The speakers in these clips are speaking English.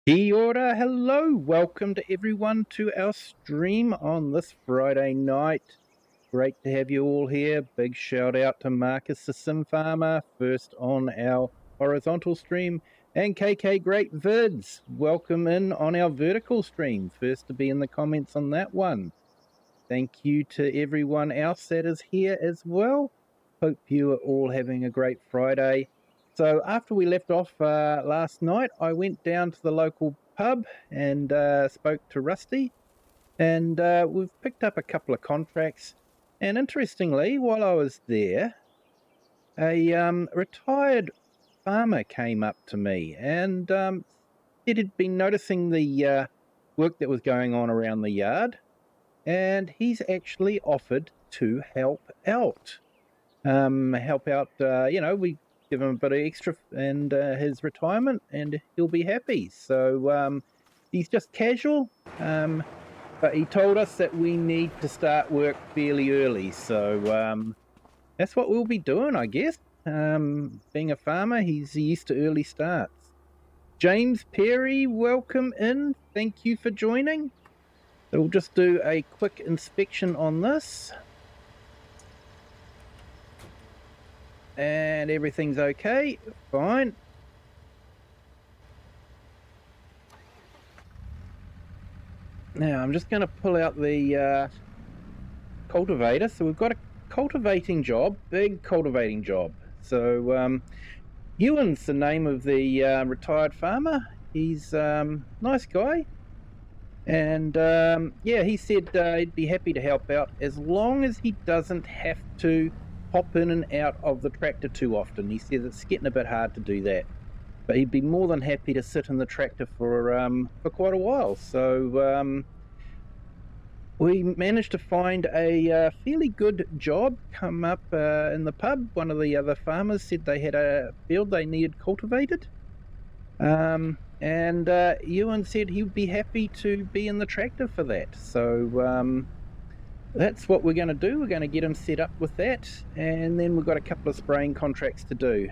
Kia ora, hello, welcome to everyone to our stream on this Friday night. Great to have you all here. Big shout out to Marcus the Sim Farmer, first on our horizontal stream, and KK Great Vids, welcome in on our vertical stream, first to be in the comments on that one. Thank you to everyone else that is here as well. Hope you are all having a great Friday. So after we left off last night, I went down to the local pub and spoke to Rusty, and we've picked up a couple of contracts. And interestingly, while I was there, a retired farmer came up to me and said he'd been noticing the work that was going on around the yard, and he's actually offered to help out. We give him a bit of extra and his retirement, and he'll be happy. So he's just casual, but he told us that we need to start work fairly early. So that's what we'll be doing, I guess. Being a farmer, he's used to early starts. James Perry, welcome in. Thank you for joining. So we'll just do a quick inspection on this. And everything's okay, fine. Now I'm just going to pull out the cultivator. So we've got a cultivating job, big cultivating job. So Ewan's the name of the retired farmer. He's nice guy. And yeah, he said he'd be happy to help out as long as he doesn't have to hop in and out of the tractor too often. He says it's getting a bit hard to do that, but he'd be more than happy to sit in the tractor for quite a while. So we managed to find a fairly good job come up in the pub. One of the other farmers said they had a field they needed cultivated. And Ewan said he would be happy to be in the tractor for that. So that's what we're going to do. We're going to get him set up with that, and then we've got a couple of spraying contracts to do.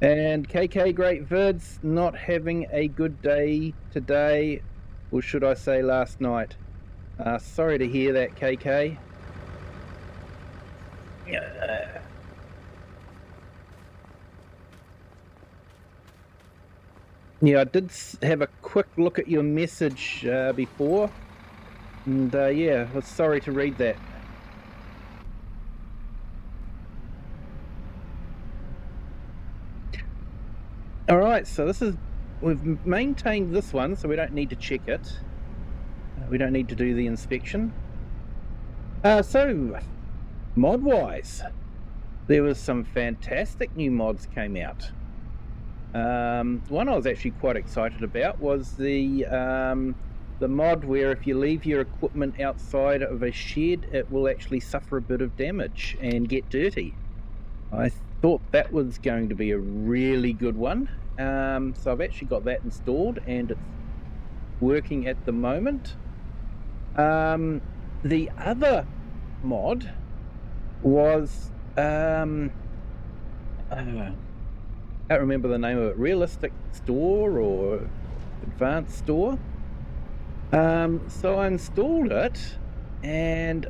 And KK Great Vids not having a good day today, or should I say last night. Sorry to hear that, KK. Yeah, I did have a quick look at your message before, and yeah, I was sorry to read that. Alright, so we've maintained this one, so we don't need to check it. We don't need to do the inspection. So, mod-wise, there was some fantastic new mods came out. One I was actually quite excited about was the mod where if you leave your equipment outside of a shed, it will actually suffer a bit of damage and get dirty. I thought that was going to be a really good one. So I've actually got that installed and it's working at the moment. The other mod was I can't remember the name of it, Realistic Store or Advanced Store. So I installed it, and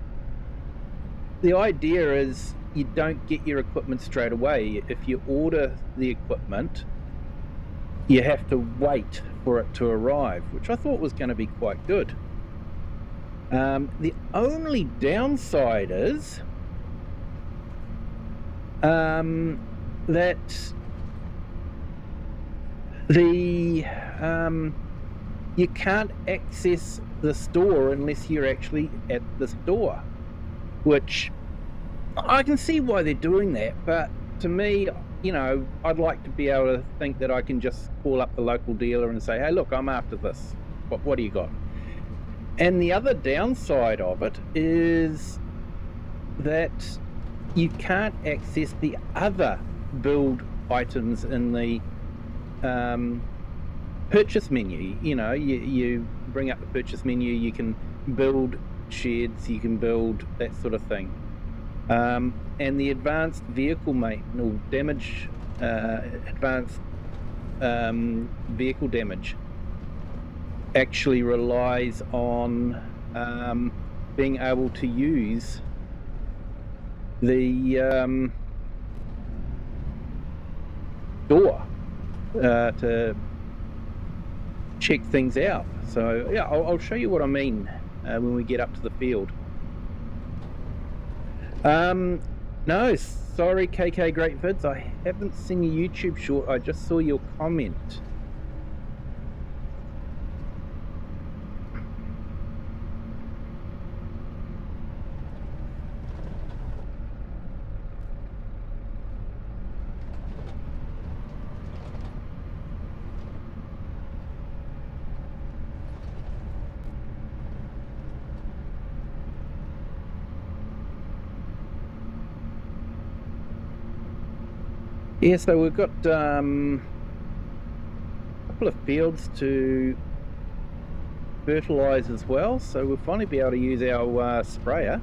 the idea is you don't get your equipment straight away. If you order the equipment, you have to wait for it to arrive, which I thought was going to be quite good. The only downside is that you can't access the store unless you're actually at the store, which I can see why they're doing that, but to me, you know, I'd like to be able to think that I can just call up the local dealer and say, hey look, I'm after this, what do you got? And the other downside of it is that you can't access the other build items in the purchase menu. You know, you bring up the purchase menu, you can build sheds, you can build that sort of thing. And the advanced vehicle maintenance, damage, advanced vehicle damage actually relies on being able to use the door to check things out. So yeah, I'll show you what I mean when we get up to the field. No, sorry KK Great Vids, I haven't seen your YouTube short, I just saw your comment. Yeah, so we've got a couple of fields to fertilise as well, so we'll finally be able to use our sprayer.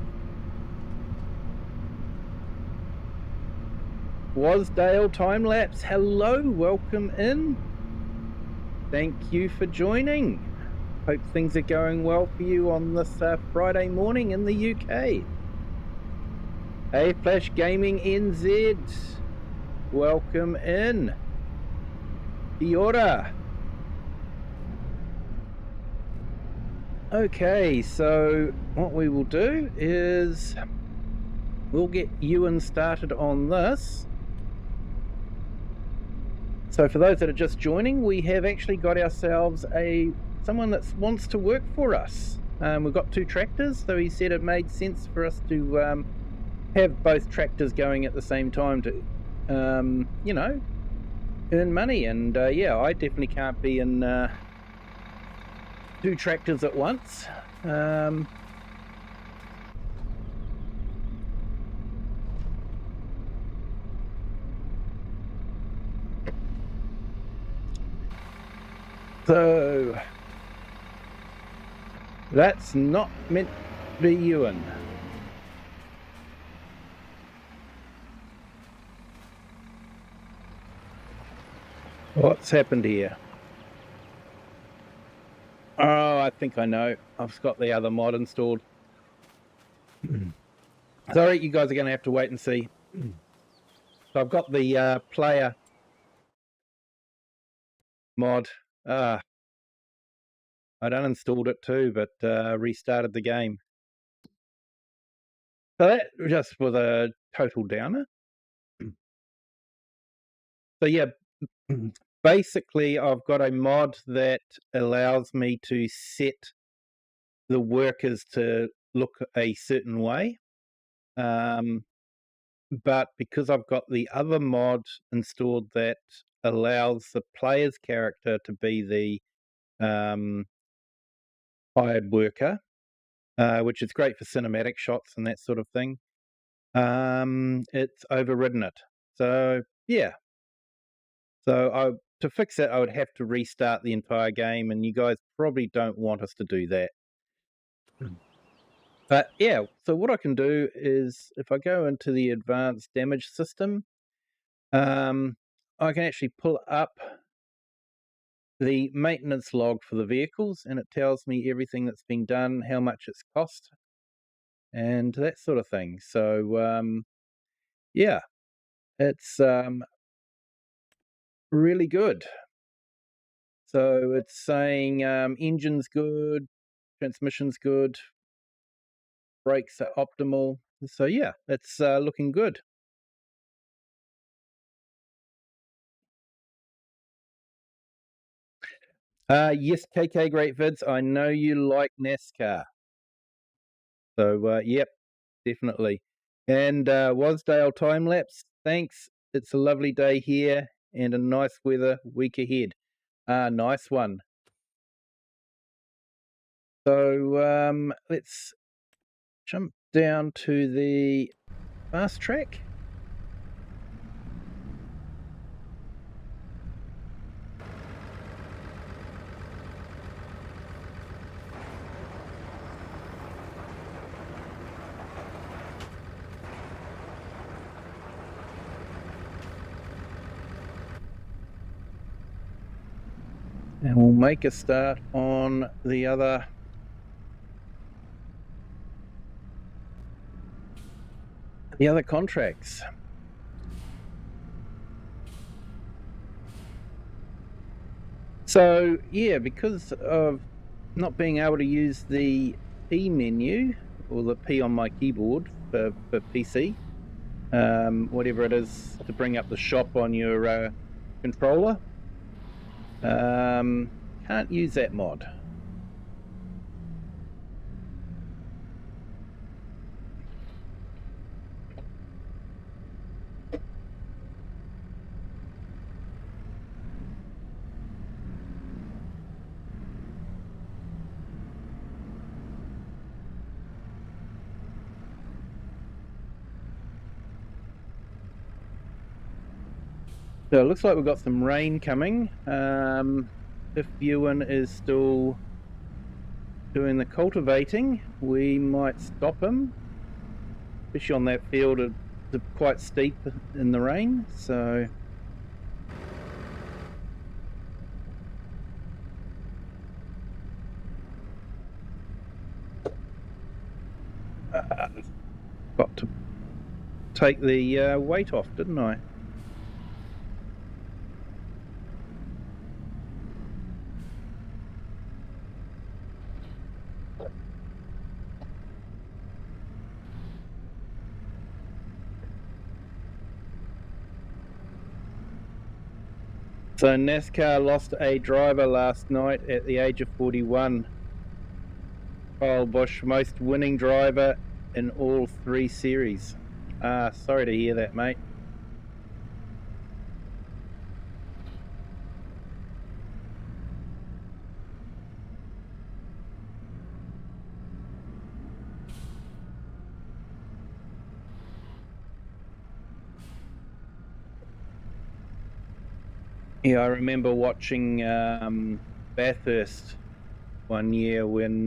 Wasdale Timelapse, hello, welcome in. Thank you for joining. Hope things are going well for you on this Friday morning in the UK. Hey, Flash Gaming NZ. Welcome in. Kia ora. Okay, so what we will do is we'll get Ewan started on this. So for those that are just joining, we have actually got ourselves someone that wants to work for us. We've got 2 tractors, so he said it made sense for us to have both tractors going at the same time to you know, earn money. And yeah, I definitely can't be in 2 tractors at once. So that's not meant to be Ewan. What's happened here? Oh, I think I know. I've got the other mod installed. Sorry, you guys are going to have to wait and see. So I've got the player mod. I uninstalled it too, but restarted the game. So that just was a total downer. So yeah, basically I've got a mod that allows me to set the workers to look a certain way. But because I've got the other mod installed that allows the player's character to be the hired worker, which is great for cinematic shots and that sort of thing, it's overridden it. So yeah, so to fix it I would have to restart the entire game, and you guys probably don't want us to do that. But yeah, so what I can do is if I go into the advanced damage system, I can actually pull up the maintenance log for the vehicles, and it tells me everything that's been done, how much it's cost, and that sort of thing. So yeah, it's really good. So it's saying engine's good, transmission's good, brakes are optimal. So yeah, it's looking good. Yes, KK Great Vids, I know you like NASCAR. So yep, definitely. And Wasdale Timelapse, thanks. It's a lovely day here and a nice weather week ahead. Nice one. So let's jump down to the fast track. And we'll make a start on the other contracts. So yeah, because of not being able to use the P menu or the P on my keyboard for PC, whatever it is to bring up the shop on your controller, can't use that mod. So it looks like we've got some rain coming. If Ewan is still doing the cultivating, we might stop him, especially on that field. It's quite steep in the rain, so got to take the weight off, didn't I? So NASCAR lost a driver last night at the age of 41. Kyle Busch, most winning driver in all 3 series. Sorry to hear that, mate. Yeah, I remember watching Bathurst one year when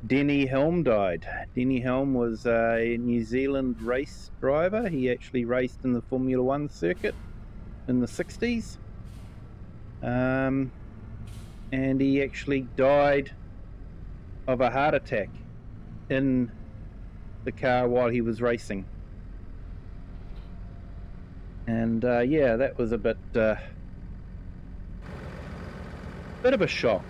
Denny Helm died. Denny Helm was a New Zealand race driver. He actually raced in the Formula One circuit in the 60s. And he actually died of a heart attack in the car while he was racing. And yeah, that was a bit of a shock.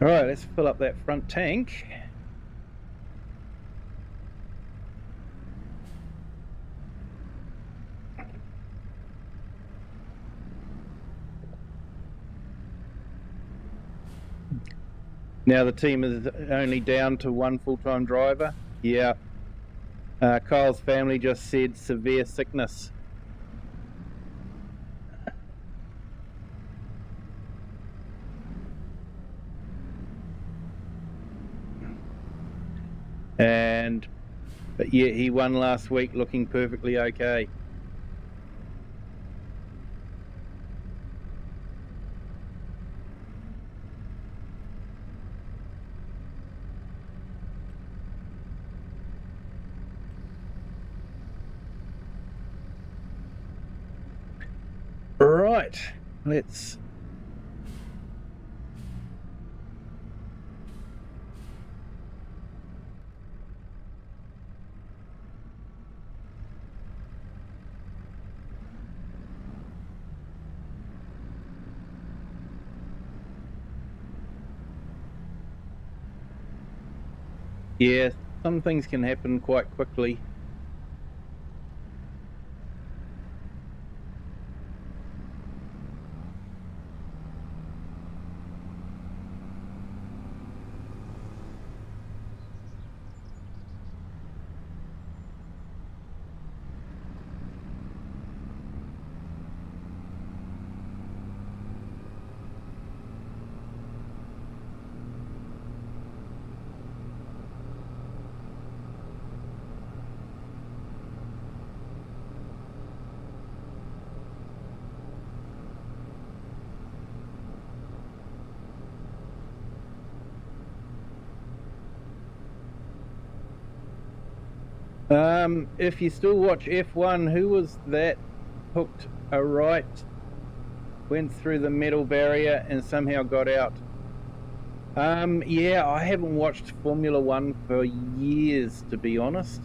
All right, let's fill up that front tank. Now the team is only down to 1 full-time driver. Yeah. Kyle's family just said severe sickness. But yeah, he won last week looking perfectly okay. Right, let's Yeah, some things can happen quite quickly. If you still watch F1, who was that hooked a right, went through the metal barrier and somehow got out? Yeah, I haven't watched Formula One for years, to be honest.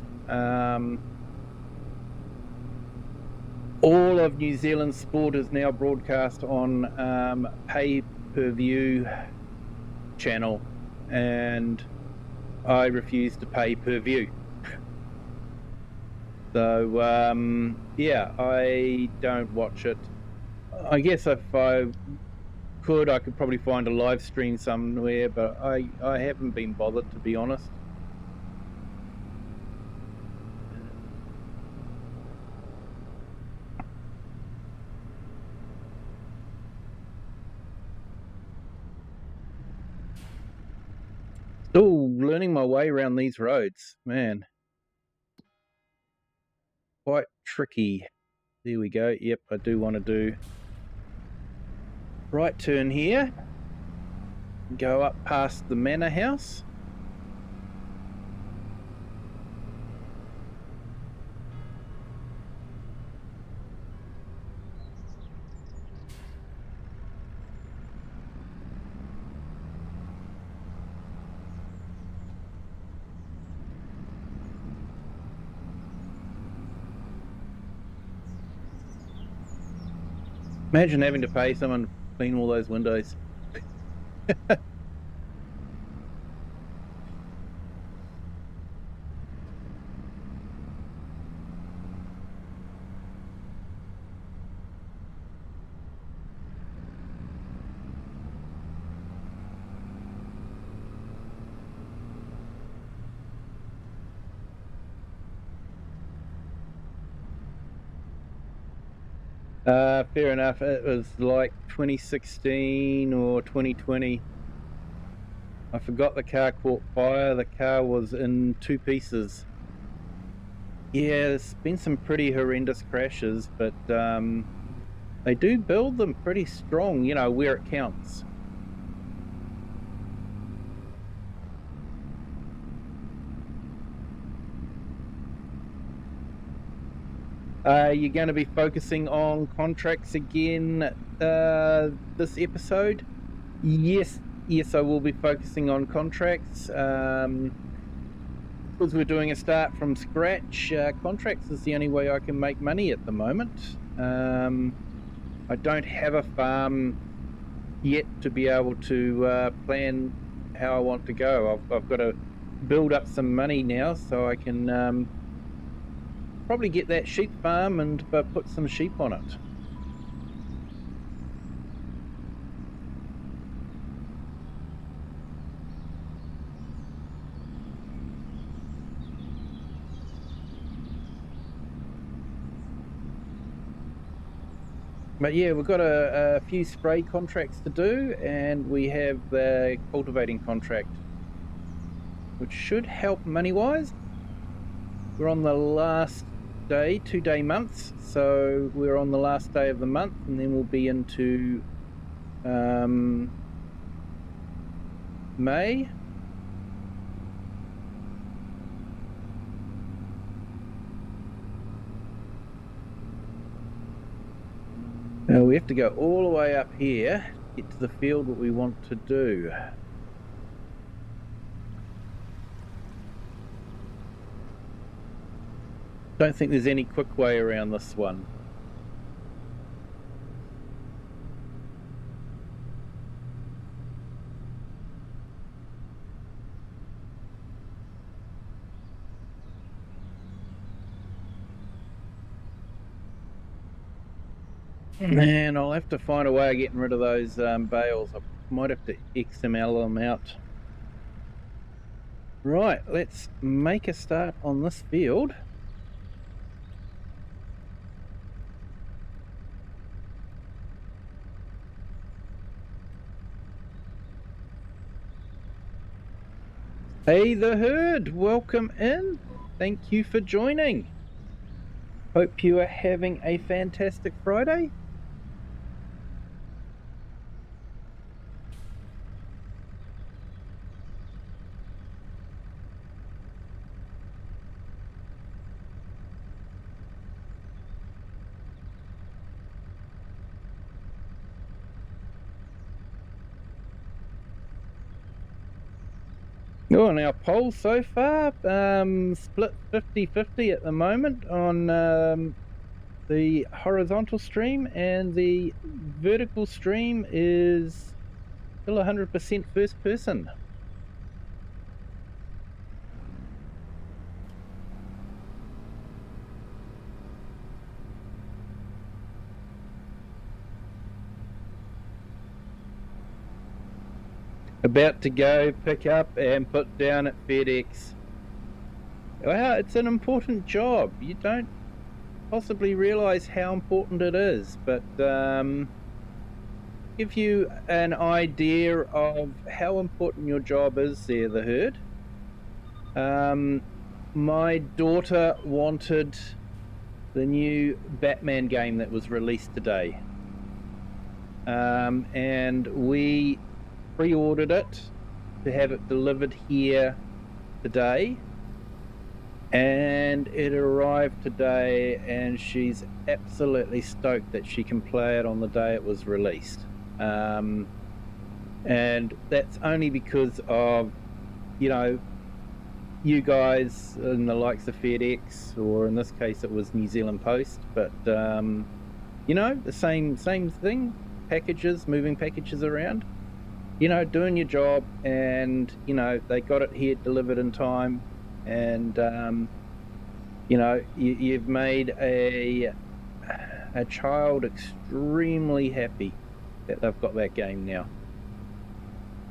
All of New Zealand sport is now broadcast on pay-per-view channel, and I refuse to pay per view. So, yeah, I don't watch it. I guess if I could probably find a live stream somewhere, but I haven't been bothered, to be honest. Still learning my way around these roads, man. Quite tricky. There we go. Yep, I do want to do right turn here. Go up past the manor house. Imagine having to pay someone to clean all those windows. Fair enough. It was like 2016 or 2020. I forgot the car caught fire. The car was in two pieces. Yeah, there's been some pretty horrendous crashes, but they do build them pretty strong, you know, where it counts. You're going to be focusing on contracts again this episode? Yes, I will be focusing on contracts. Because we're doing a start from scratch, contracts is the only way I can make money at the moment. I don't have a farm yet to be able to plan how I want to go. I've got to build up some money now so I can probably get that sheep farm and put some sheep on it. But yeah, we've got a few spray contracts to do, and we have the cultivating contract, which should help money-wise. We're on the last day, 2-day months, so we're on the last day of the month, and then we'll be into May. Now we have to go all the way up here to get to the field that we want to do. Don't think there's any quick way around this one. And I'll have to find a way of getting rid of those bales. I might have to XML them out. Right, let's make a start on this field. Hey the herd, welcome in. Thank you for joining. Hope you are having a fantastic Friday. Oh, and our poll so far, split 50-50 at the moment on the horizontal stream, and the vertical stream is still 100% first person. About to go pick up and put down at FedEx. Wow, it's an important job. You don't possibly realize how important it is, but give you an idea of how important your job is there, the herd. My daughter wanted the new Batman game that was released today, and we pre-ordered it to have it delivered here today, and it arrived today, and she's absolutely stoked that she can play it on the day it was released. And that's only because of, you know, you guys and the likes of FedEx, or in this case it was New Zealand Post, but you know, the same thing, packages, moving packages around, you know, doing your job, and you know, they got it here delivered in time, and you know, you've made a child extremely happy that they've got that game now.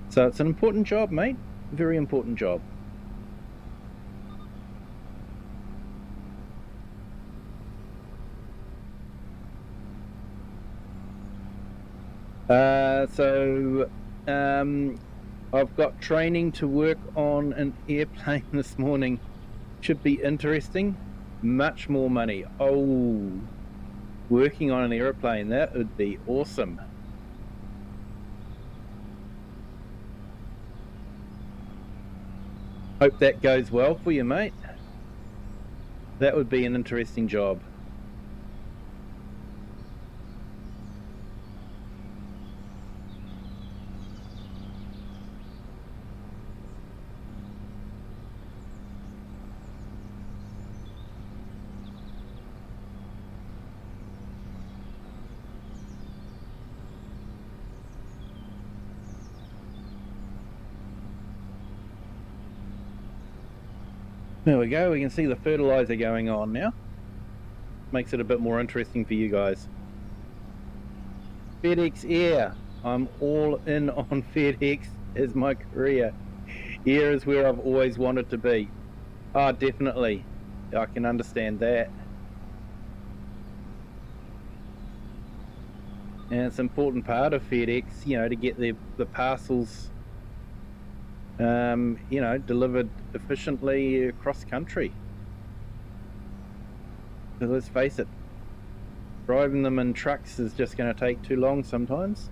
So it's an important job, mate, very important job. So I've got training to work on an airplane this morning. Should be interesting. Much more money. Oh, working on an airplane, that would be awesome. Hope that goes well for you, mate. That would be an interesting job. There we go, we can see the fertilizer going on now. Makes it a bit more interesting for you guys. FedEx Air. I'm all in on FedEx as my career. Air is where I've always wanted to be. Oh, definitely. I can understand that. And it's an important part of FedEx, you know, to get the parcels you know, delivered efficiently across country. So let's face it, driving them in trucks is just going to take too long sometimes.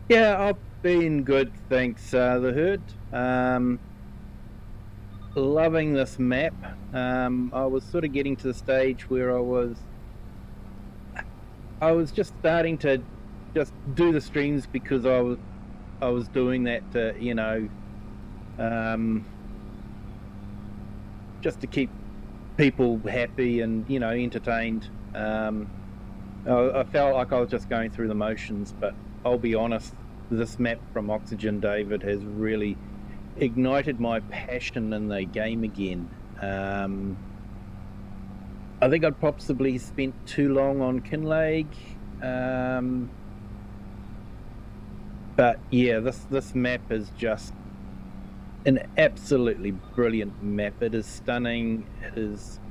Yeah, I've been good, thanks, the herd. Loving this map. I was sort of getting to the stage where I was just starting to just do the streams because I was doing that to, just to keep people happy and, entertained. I felt like I was just going through the motions, but I'll be honest, this map from OxygenDavid has really ignited my passion in the game again. I think I'd possibly spent too long on Kinlake, but yeah, this map is just an absolutely brilliant map. It is stunning. It is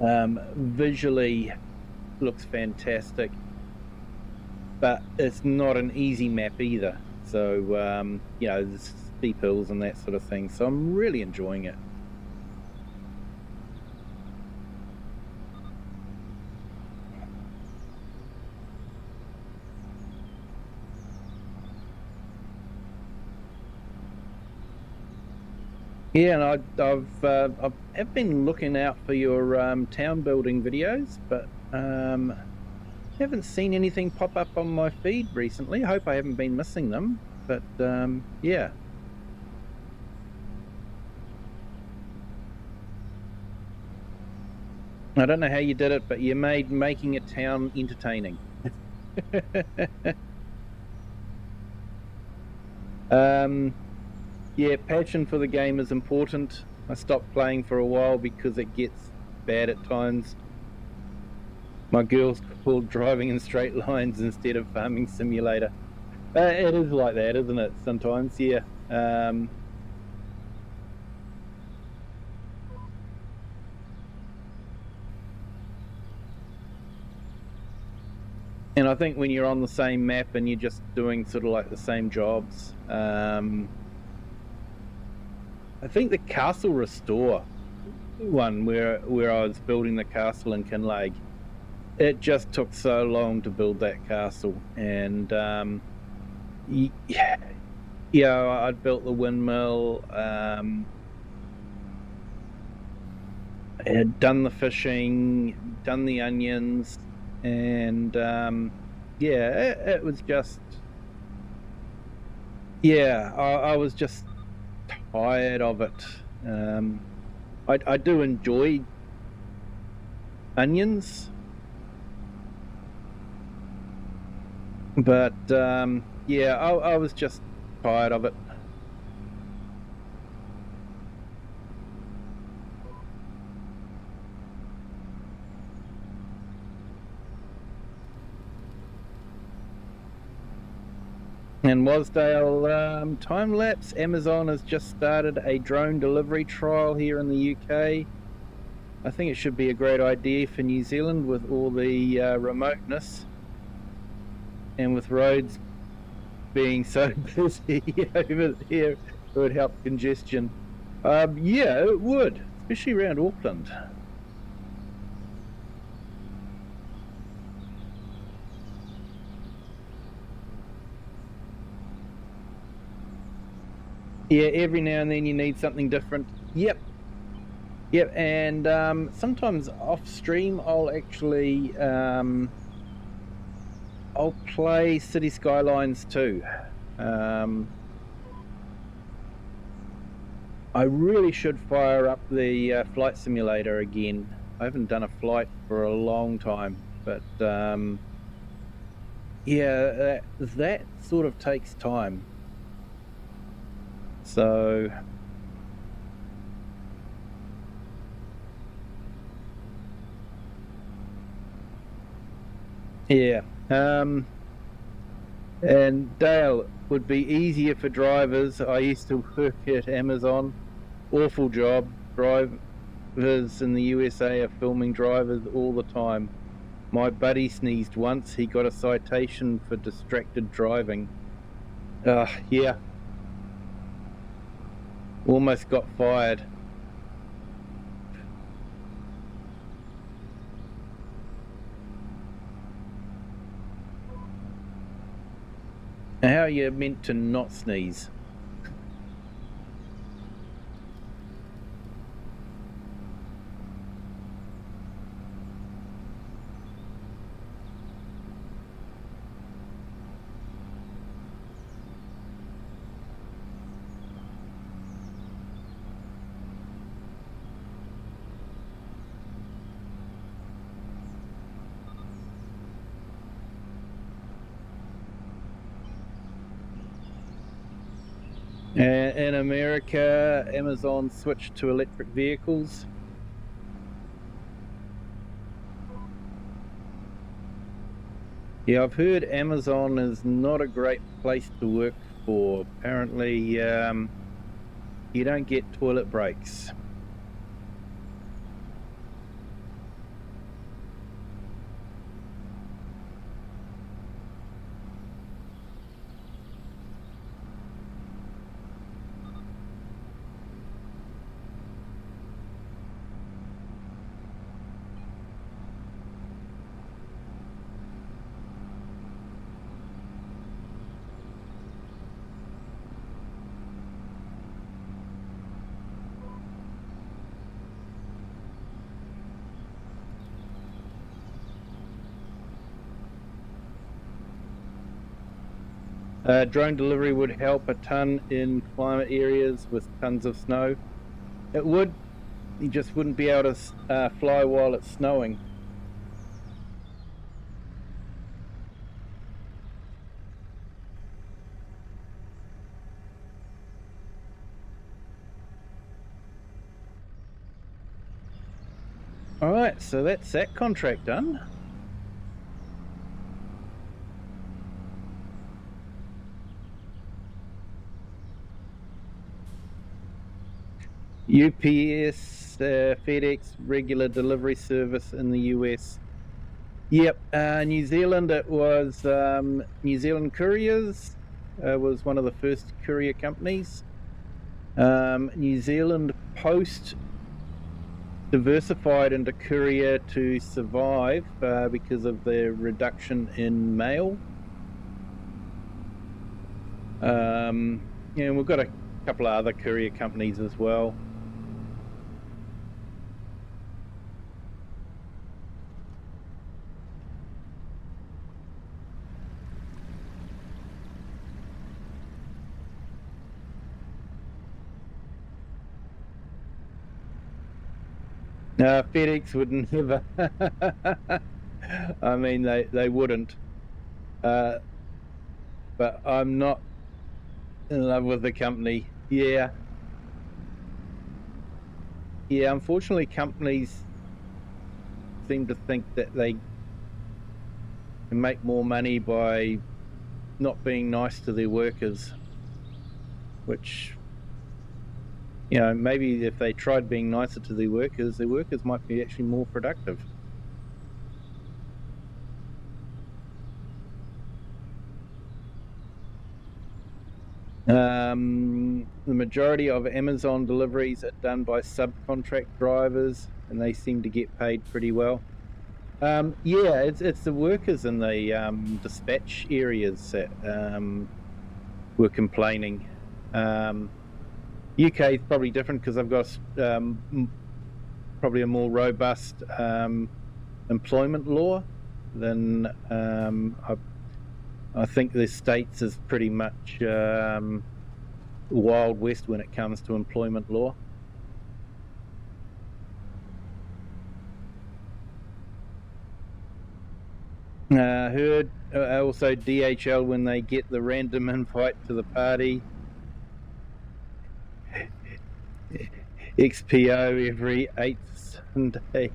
visually looks fantastic, but it's not an easy map either. So there's steep hills and that sort of thing. So I'm really enjoying it. Yeah, and I've been looking out for your town building videos, but haven't seen anything pop up on my feed recently. I hope I haven't been missing them, but yeah. I don't know how you did it, but you made making a town entertaining. Yeah, passion for the game is important. I stopped playing for a while because it gets bad at times. My girl's called driving in straight lines instead of farming simulator. It is like that, isn't it? Sometimes, yeah. And I think when you're on the same map and you're just doing sort of like the same jobs, I think the castle restore one where I was building the castle in Kinlake, it just took so long to build that castle, and yeah, I'd built the windmill, I had done the fishing, done the onions, and yeah, it was just, yeah, I was just tired of it. I do enjoy onions, but yeah, I was just tired of it. And Wasdale time lapse. Amazon has just started a drone delivery trial here in the UK. I think it should be a great idea for New Zealand with all the remoteness and with roads being so busy over here. It would help congestion. Yeah, it would, especially around Auckland. Yeah, every now and then you need something different. Yep. Yep, and sometimes off stream I'll actually I'll play City Skylines too. I really should fire up the flight simulator again. I haven't done a flight for a long time, but yeah, that sort of takes time. So yeah, and Dale, would be easier for drivers. I used to work at Amazon. Awful job. Drivers in the USA are filming drivers all the time. My buddy sneezed once. He got a citation for distracted driving. Yeah. Almost got fired. How are you meant to not sneeze? In America, Amazon switched to electric vehicles. Yeah, I've heard Amazon is not a great place to work for. Apparently, you don't get toilet breaks. Drone delivery would help a ton in climate areas with tons of snow. It would. You just wouldn't be able to fly while it's snowing. All right, so that's that contract done. UPS, FedEx, regular delivery service in the US. Yep, New Zealand, it was New Zealand Couriers was one of the first courier companies. New Zealand Post diversified into courier to survive because of the reduction in mail. And we've got a couple of other courier companies as well. FedEx would never. I mean, they wouldn't. But I'm not in love with the company. Yeah. Yeah, unfortunately, companies seem to think that they can make more money by not being nice to their workers, which, maybe if they tried being nicer to their workers might be actually more productive. The majority of Amazon deliveries are done by subcontract drivers, and they seem to get paid pretty well. Yeah, it's the workers in the dispatch areas that were complaining. UK is probably different because I've got probably a more robust employment law than I think the States is pretty much Wild West when it comes to employment law. Heard also DHL when they get the random invite to the party. XPO every 8th Sunday.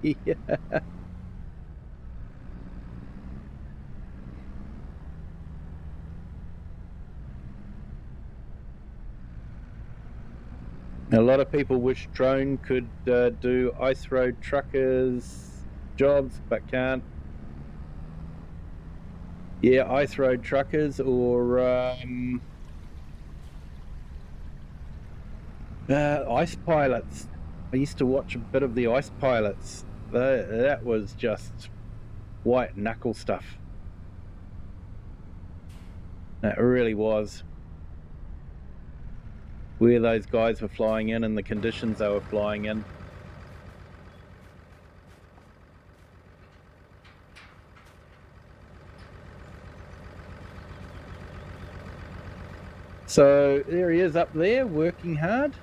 A lot of people wish drone could do ice road truckers jobs, but can't. Yeah, ice road truckers or ice pilots. I used to watch a bit of the ice pilots. That was just white knuckle stuff. It really was. Where those guys were flying in and the conditions they were flying in. So there he is up there, working hard.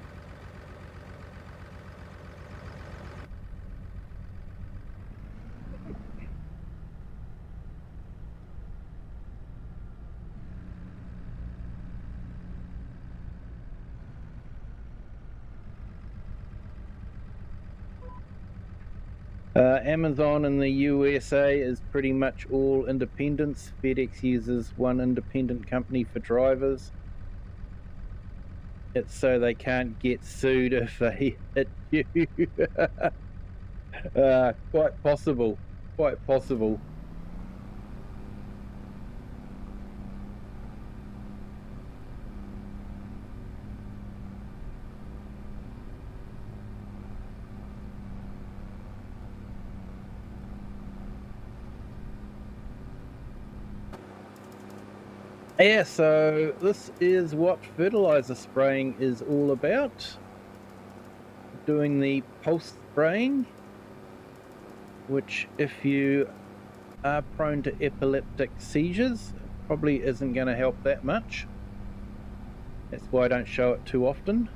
Amazon in the USA is pretty much all independents. FedEx uses one independent company for drivers. It's so they can't get sued if they hit you. Quite possible. Quite possible. Yeah, so this is what fertilizer spraying is all about. Doing the pulse spraying, which if you are prone to epileptic seizures, probably isn't going to help that much. That's why I don't show it too often.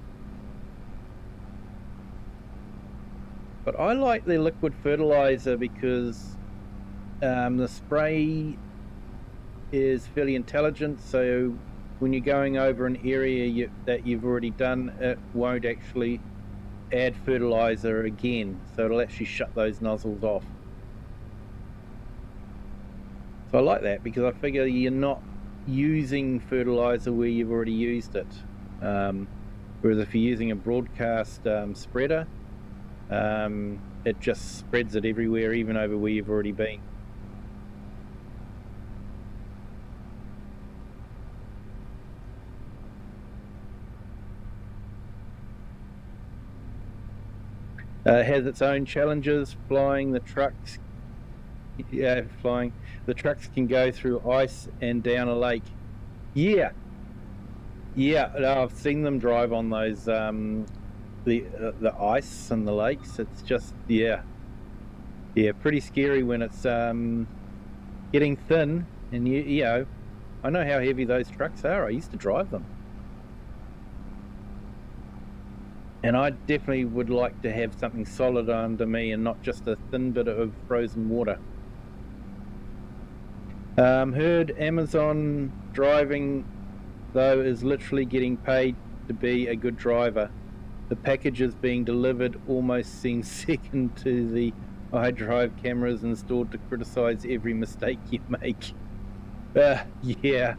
But I like the liquid fertilizer because the spray is fairly intelligent, so when you're going over an area that you've already done, it won't actually add fertilizer again, so it'll actually shut those nozzles off. So I like that because I figure you're not using fertilizer where you've already used it, whereas if you're using a broadcast spreader, it just spreads it everywhere, even over where you've already been. It has its own challenges. Flying the trucks can go through ice and down a lake. Yeah, I've seen them drive on those the ice and the lakes. It's just pretty scary when it's getting thin, and you know, I know how heavy those trucks are. I used to drive them. And I definitely would like to have something solid under me and not just a thin bit of frozen water. Heard Amazon driving, though, is literally getting paid to be a good driver. The packages being delivered almost seem second to the iDrive cameras installed to criticize every mistake you make. Yeah.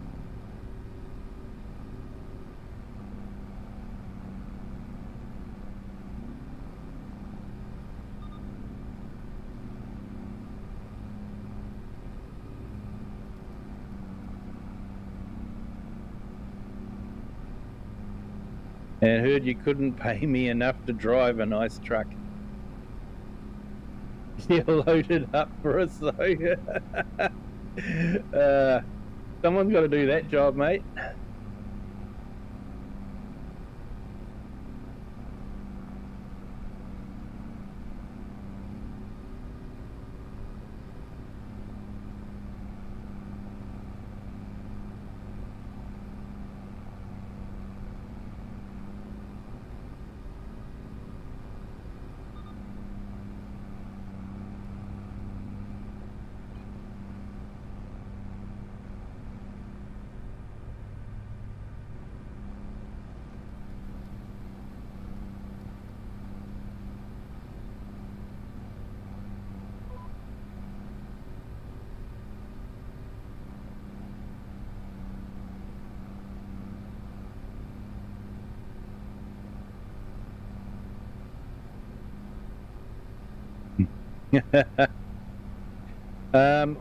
And heard you couldn't pay me enough to drive a nice truck. You loaded up for us though. Someone's got to do that job, mate.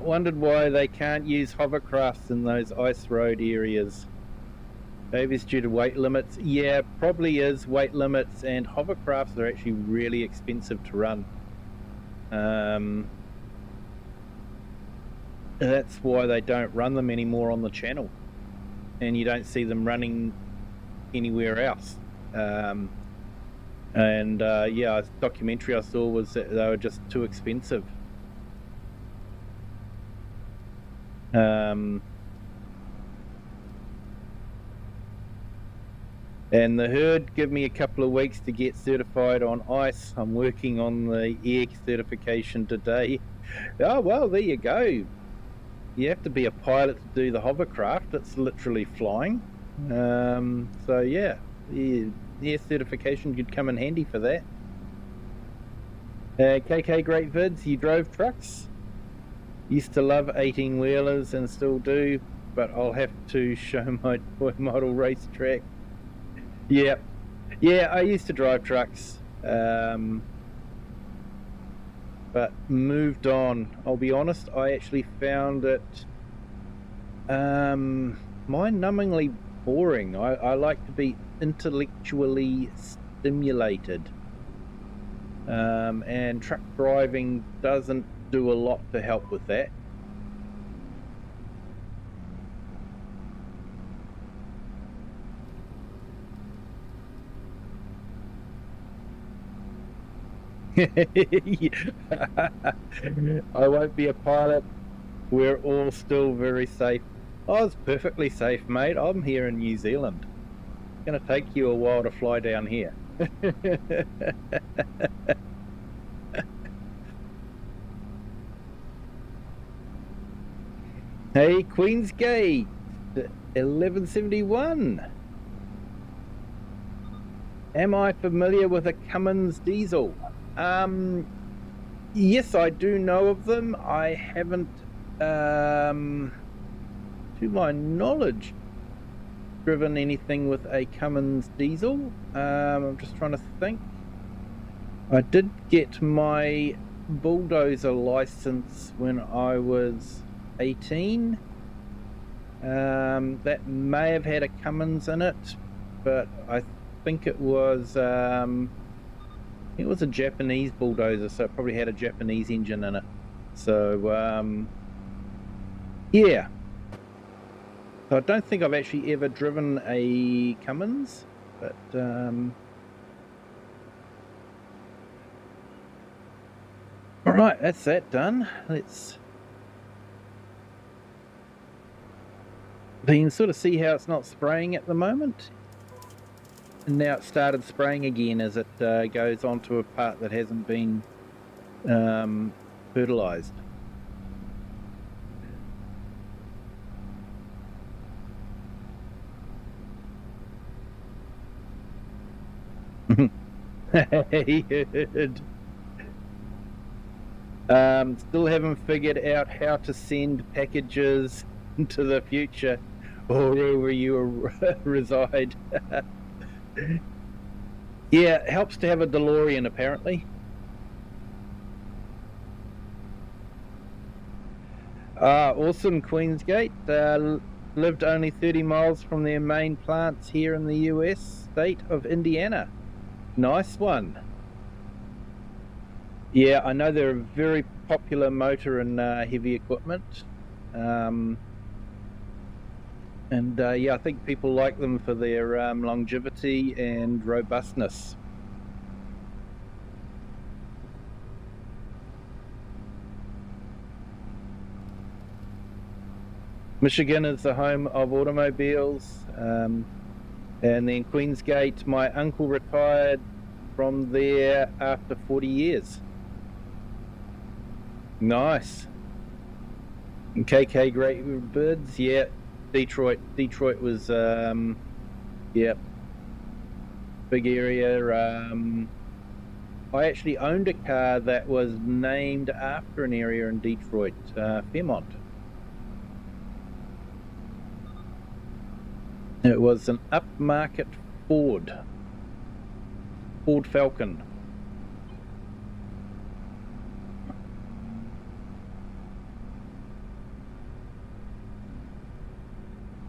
Wondered why they can't use hovercrafts in those ice road areas. Maybe it's due to weight limits. Yeah, probably is weight limits, and hovercrafts are actually really expensive to run. That's why they don't run them anymore on the channel. and you don't see them running anywhere else. Yeah, a documentary I saw was that they were just too expensive. And the herd give me a couple of weeks to get certified on ice. I'm working on the air certification today. Oh, well, there you go. You have to be a pilot to do the hovercraft. It's literally flying. So yeah, the air certification could come in handy for that. KK, great vids. You drove trucks? Used to love 18-wheelers and still do, but I'll have to show my toy model racetrack. Yeah, I used to drive trucks, but moved on. I'll be honest, I actually found it mind-numbingly boring. I like to be intellectually stimulated, and truck driving doesn't do a lot to help with that. I won't be a pilot. We're all still very safe. I was perfectly safe, mate. I'm here in New Zealand. It's going to take you a while to fly down here. Hey, Queensgate 1171. Am I familiar with a Cummins diesel? Yes, I do know of them. I haven't, to my knowledge, driven anything with a Cummins diesel. I'm just trying to think. I did get my bulldozer license when I was 18. That may have had a Cummins in it, but I think it was a Japanese bulldozer, so it probably had a Japanese engine in it. So yeah, so I don't think I've actually ever driven a Cummins, but all right, that's that done. So you can sort of see how it's not spraying at the moment. And now it started spraying again as it goes onto a part that hasn't been fertilized. Still haven't figured out how to send packages into the future or wherever you reside. Yeah, it helps to have a DeLorean apparently. Awesome, Queensgate. Lived only 30 miles from their main plants here in the US state of Indiana. Nice one. Yeah, I know they're a very popular motor and heavy equipment. Yeah, I think people like them for their longevity and robustness. Michigan is the home of automobiles, and then Queensgate, my uncle retired from there after 40 years. Nice. And KK, great birds, yeah. Detroit was, yeah, big area. I actually owned a car that was named after an area in Detroit, Fairmont. It was an upmarket Ford Falcon.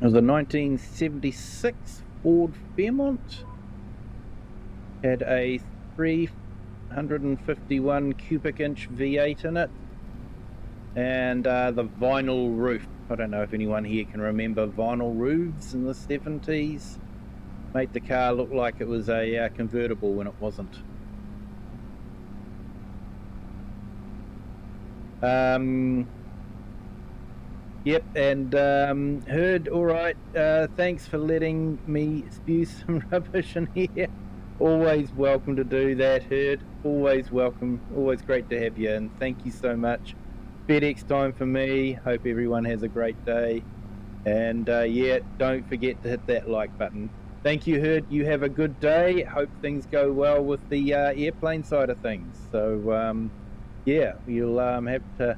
It was a 1976 Ford Fairmont. Had a 351 cubic inch V8 in it. and the vinyl roof. I don't know if anyone here can remember vinyl roofs in the 70s. Made the car look like it was a convertible when it wasn't. Yep, and Heard, all right, thanks for letting me spew some rubbish in here. Always welcome to do that, Heard. Always welcome, always great to have you, and thank you so much. FedEx time for me. Hope everyone has a great day. And yeah, don't forget to hit that like button. Thank you, Heard. You have a good day. Hope things go well with the airplane side of things. So yeah, you'll have to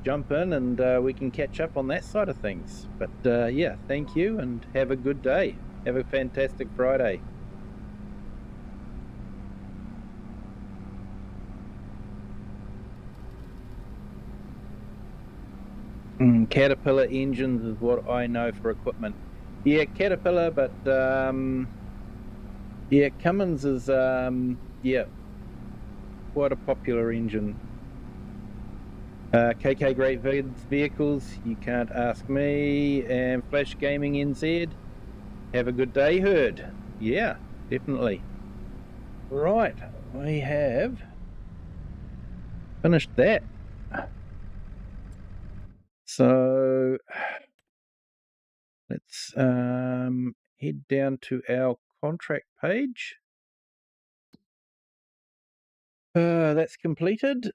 jump in and we can catch up on that side of things. But yeah, thank you and have a good day. Have a fantastic Friday. Caterpillar engines is what I know for equipment. Yeah, Caterpillar, but yeah, Cummins is yeah, quite a popular engine. KK Great Vehicles, you can't ask me. And Flash Gaming NZ, have a good day, Heard. Yeah, definitely. Right, we have finished that. So let's head down to our contract page. That's completed.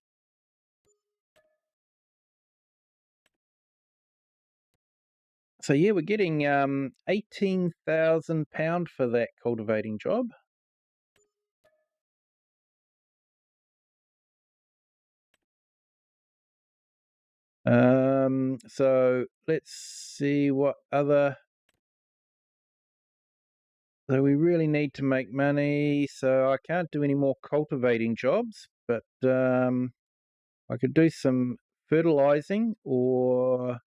So yeah, we're getting £18,000 for that cultivating job. So let's see what other. So we really need to make money. So I can't do any more cultivating jobs, but I could do some fertilizing or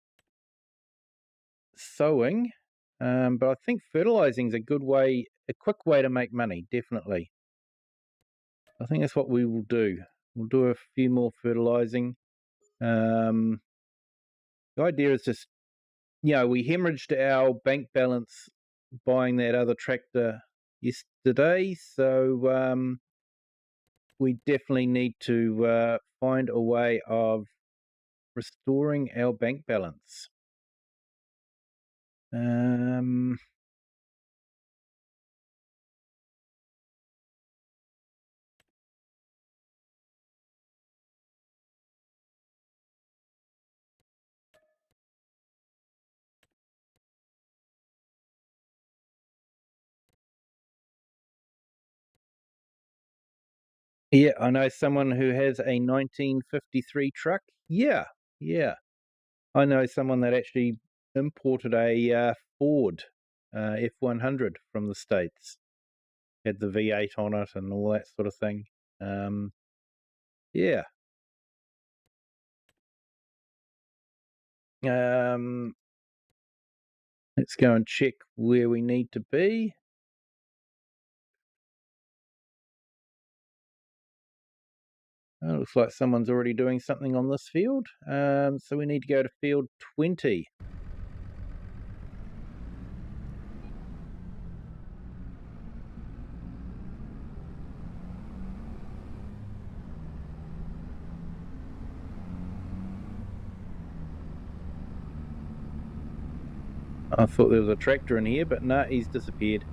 sowing. But I think fertilizing is a good way, a quick way to make money, definitely. I think that's what we will do. We'll do a few more fertilizing. The idea is just, you know, we hemorrhaged our bank balance buying that other tractor yesterday, so we definitely need to find a way of restoring our bank balance. Yeah, I know someone who has a 1953 truck. Yeah. I know someone that actually imported a Ford F100 from the States. Had the V8 on it and all that sort of thing. Yeah. Let's go and check where we need to be. Oh, looks like someone's already doing something on this field. So we need to go to field 20. I thought there was a tractor in here, but no, he's disappeared.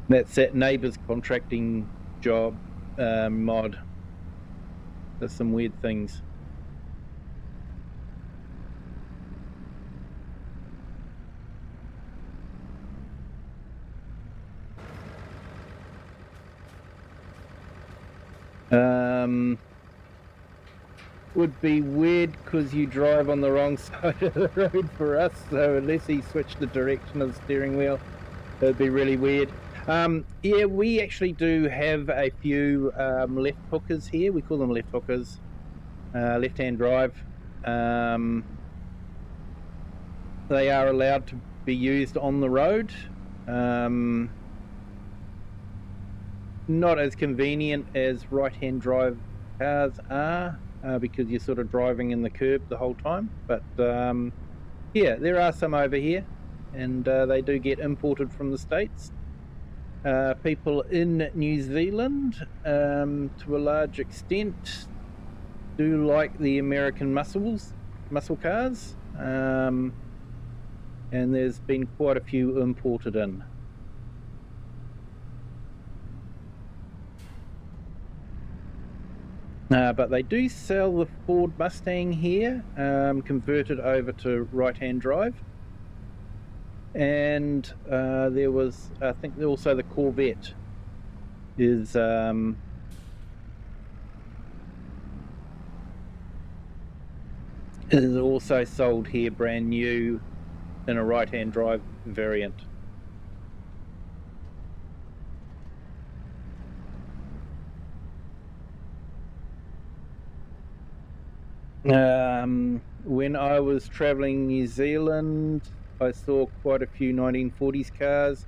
That's that neighbour's contracting job mod. There's some weird things. Would be weird because you drive on the wrong side of the road for us, so unless he switched the direction of the steering wheel, it'd be really weird. Yeah, we actually do have a few left hookers here. We call them left hookers, left-hand drive. They are allowed to be used on the road. Not as convenient as right-hand drive cars are. because you're sort of driving in the curb the whole time. But yeah, there are some over here, and they do get imported from the States. People in New Zealand, to a large extent, do like the American muscle cars, and there's been quite a few imported in. But they do sell the Ford Mustang here, converted over to right-hand drive. And there was, I think, also the Corvette is also sold here brand new in a right-hand drive variant. When I was traveling New Zealand, I saw quite a few 1940s cars.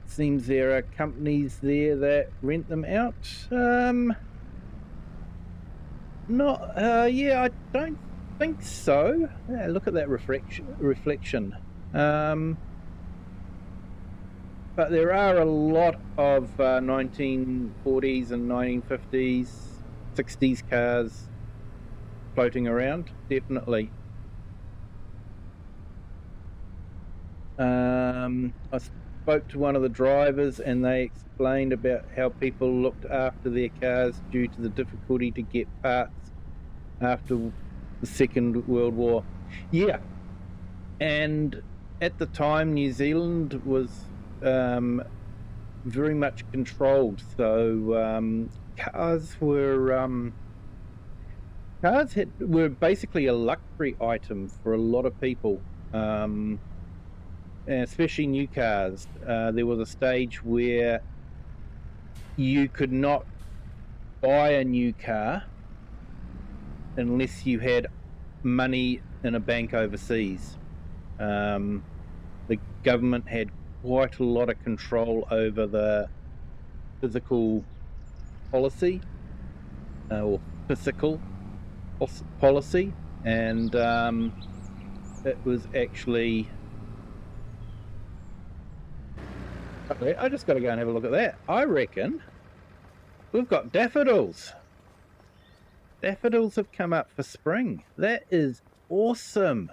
Seems there are companies there that rent them out. Yeah, I don't think so. Yeah, look at that reflection. But there are a lot of 1940s and 1950s, 60s cars floating around, definitely. I spoke to one of the drivers and they explained about how people looked after their cars due to the difficulty to get parts after the Second World War. Yeah, and at the time New Zealand was very much controlled, so cars were basically a luxury item for a lot of people, especially new cars. There was a stage where you could not buy a new car unless you had money in a bank overseas. The government had quite a lot of control over the physical policy, or physical policy, and it was actually... Okay, I just got to go and have a look at that. I reckon we've got daffodils. Daffodils have come up for spring. That is awesome.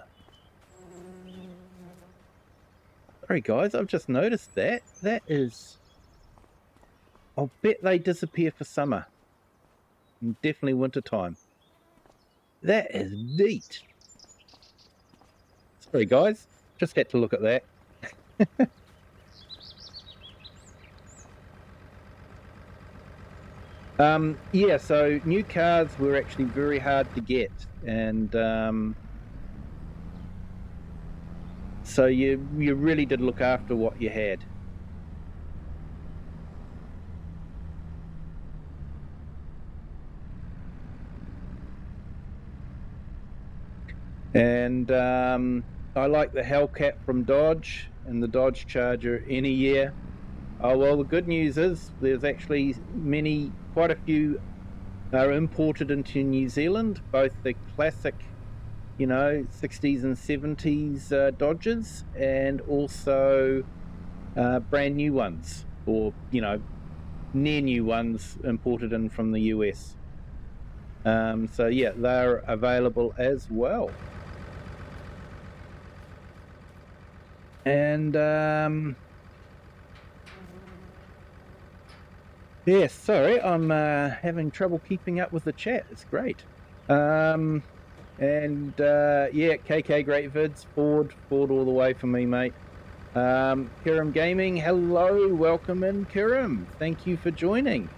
Sorry guys, I've just noticed that. That is... I'll bet they disappear for summer. And definitely winter time. That is neat. Sorry guys, just had to look at that. Yeah, so new cars were actually very hard to get, and so you really did look after what you had. And I like the Hellcat from Dodge and the Dodge Charger any year. Oh, well, the good news is there's actually quite a few are imported into New Zealand, both the classic, 60s and 70s Dodges, and also brand new ones, or, near new ones imported in from the US. So yeah, they're available as well. And yeah, sorry, I'm having trouble keeping up with the chat. It's great. Yeah, KK, great vids. Ford all the way for me, mate. Kiram Gaming, hello, welcome in, Kiram. Thank you for joining.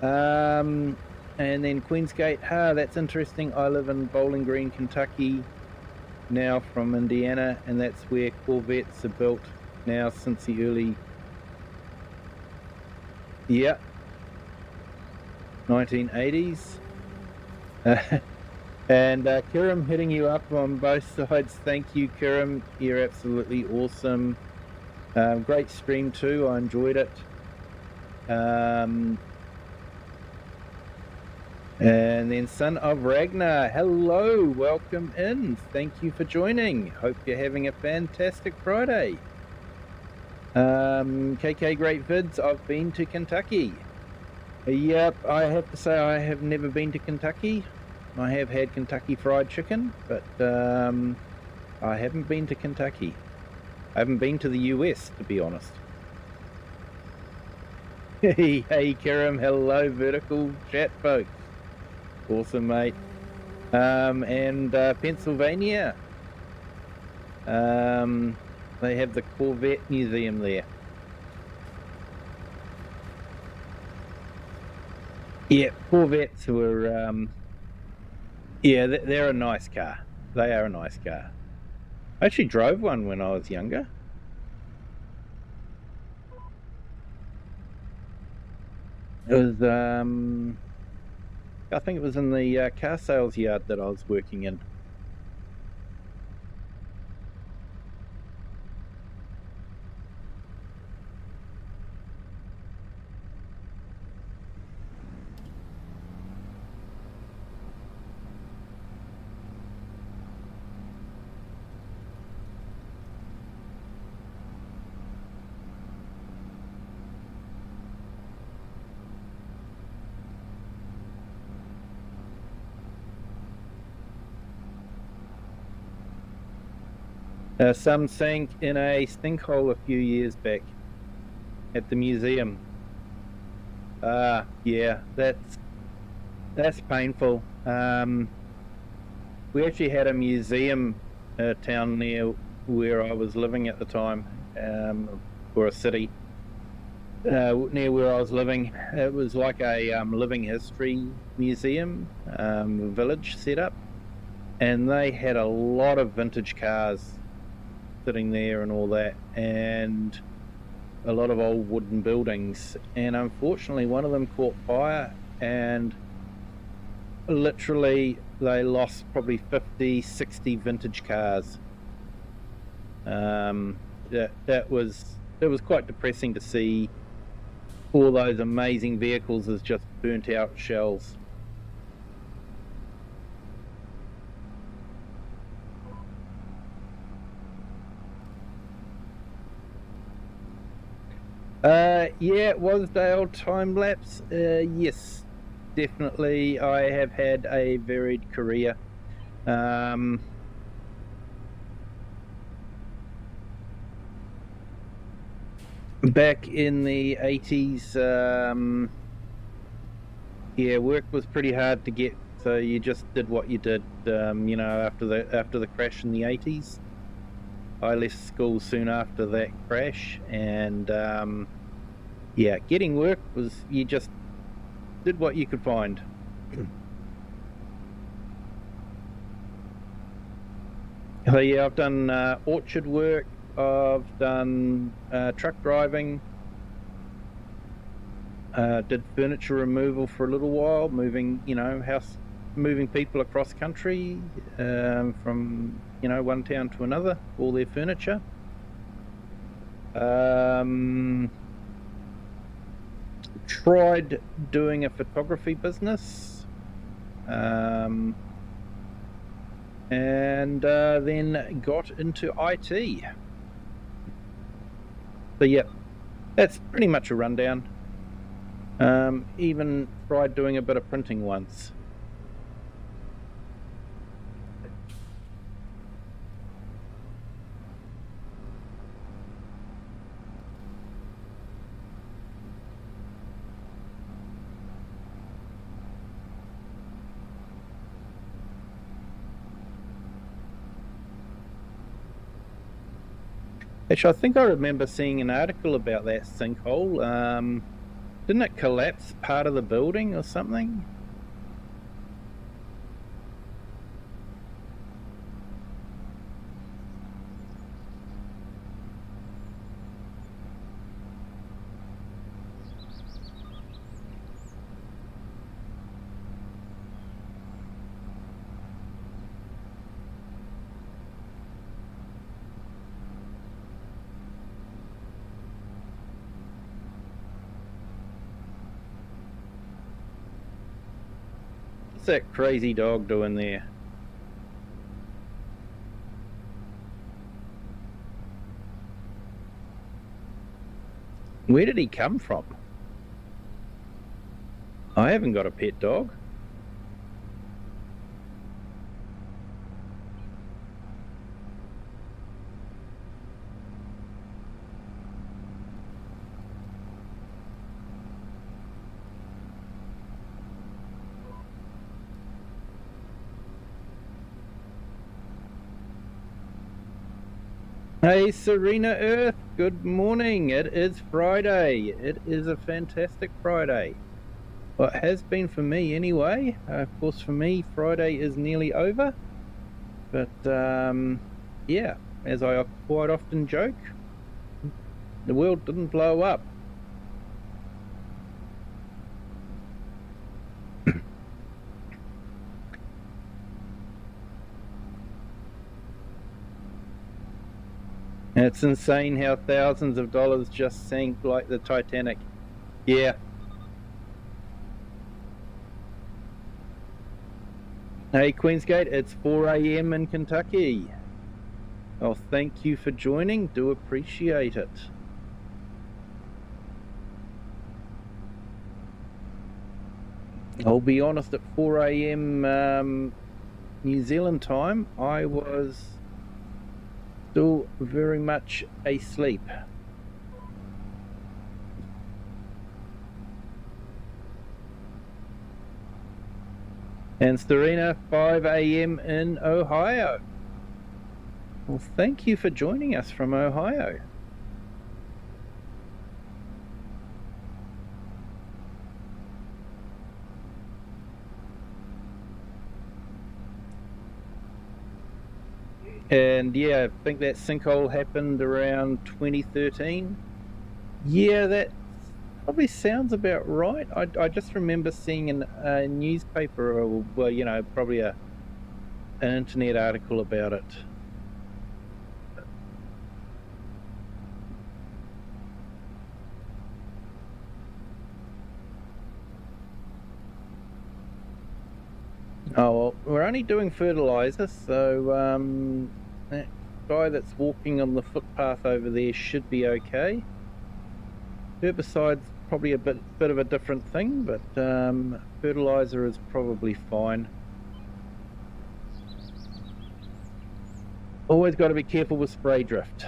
And then Queensgate, that's interesting. I live in Bowling Green, Kentucky, now from Indiana, and that's where Corvettes are built now since the early... Yeah, 1980s. And Kiram, hitting you up on both sides. Thank you, Kiram. You're absolutely awesome. Great stream too. I enjoyed it. And then Son of Ragnar, hello, welcome in. Thank you for joining. Hope you're having a fantastic Friday. KK Great Vids, I've been to Kentucky. Yep, I have to say I have never been to Kentucky. I have had Kentucky Fried Chicken, but I haven't been to Kentucky. I haven't been to the US, to be honest. Hey, Kiram, hello, Vertical Chat, folks. Awesome, mate. And Pennsylvania. They have the Corvette Museum there. Yeah, Corvettes were, yeah, they're a nice car. They are a nice car. I actually drove one when I was younger. It was, I think it was in the car sales yard that I was working in. Some sank in a sinkhole a few years back at the museum. Yeah, that's painful. We actually had a museum town near where I was living at the time, or a city near where I was living. It was like a living history museum, village set up, and they had a lot of vintage cars sitting there and all that, and a lot of old wooden buildings. And unfortunately, one of them caught fire, and literally they lost probably 50, 60 vintage cars. That was quite depressing to see all those amazing vehicles as just burnt out shells. Yeah, it was Dale time lapse. Yes, definitely. I have had a varied career. Back in the 80s, yeah, work was pretty hard to get, so you just did what you did. After the crash in the 80s, I left school soon after that crash, and yeah, getting work was, you just did what you could find. So yeah, I've done orchard work. I've done truck driving. Did furniture removal for a little while, moving people across country from one town to another, all their furniture. Tried doing a photography business, and then got into IT. So yeah, that's pretty much a rundown. Even tried doing a bit of printing once. Actually, I think I remember seeing an article about that sinkhole. Didn't it collapse part of the building or something? What's that crazy dog doing there? Where did he come from? I haven't got a pet dog. Hey Serena Earth, good morning. It is Friday. It is a fantastic Friday. Well, it has been for me anyway. Of course, for me, Friday is nearly over. But yeah, as I quite often joke, the world didn't blow up. It's insane how thousands of dollars just sank like the Titanic. Yeah. Hey Queensgate, it's 4 a.m. in Kentucky. Oh, thank you for joining. Do appreciate it. I'll be honest, at 4 a.m. New Zealand time, I was still very much asleep. And Serena, 5 a.m. in Ohio. Well, thank you for joining us from Ohio. And yeah, I think that sinkhole happened around 2013. Yeah, that probably sounds about right. I just remember seeing in a newspaper, or well, you know, probably an internet article about it. Oh, well, we're only doing fertilizer, so that guy that's walking on the footpath over there should be okay. Herbicide's probably a bit of a different thing, but fertilizer is probably fine. Always got to be careful with spray drift.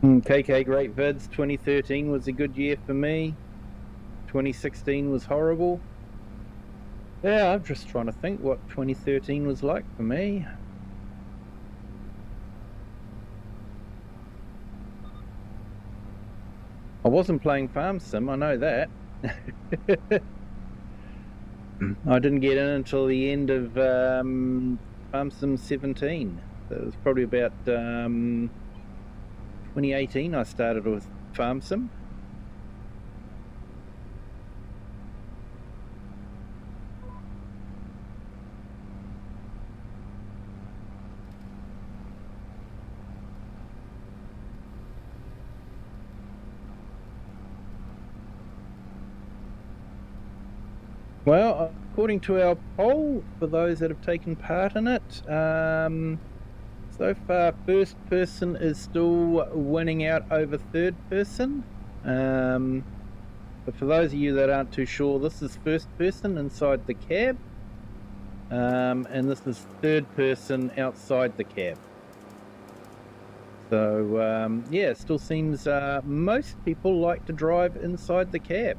KK Great Vids, 2013 was a good year for me. 2016 was horrible. Yeah, I'm just trying to think what 2013 was like for me. I wasn't playing Farm Sim, I know that. I didn't get in until the end of Farm Sim 17. So it was probably about 2018 I started with Farm Sim. Well, according to our poll, for those that have taken part in it, so far first person is still winning out over third person. But for those of you that aren't too sure, this is first person inside the cab, and this is third person outside the cab. So yeah, it still seems most people like to drive inside the cab.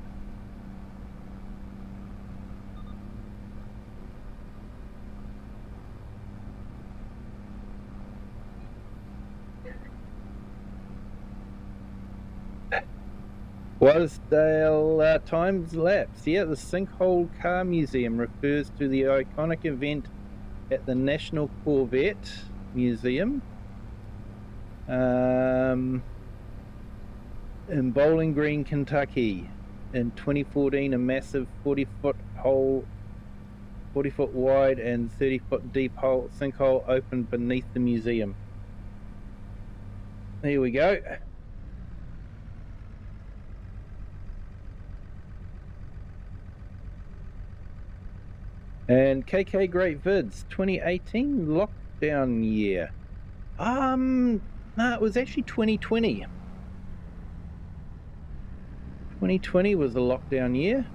Wasdale Times Lapse. Yeah, the Sinkhole Car Museum refers to the iconic event at the National Corvette Museum in Bowling Green, Kentucky. In 2014, a massive 40-foot hole, 40-foot wide and 30-foot deep sinkhole opened beneath the museum. There we go. And KK Great Vids, 2018 lockdown year. No, it was actually 2020. 2020 was the lockdown year.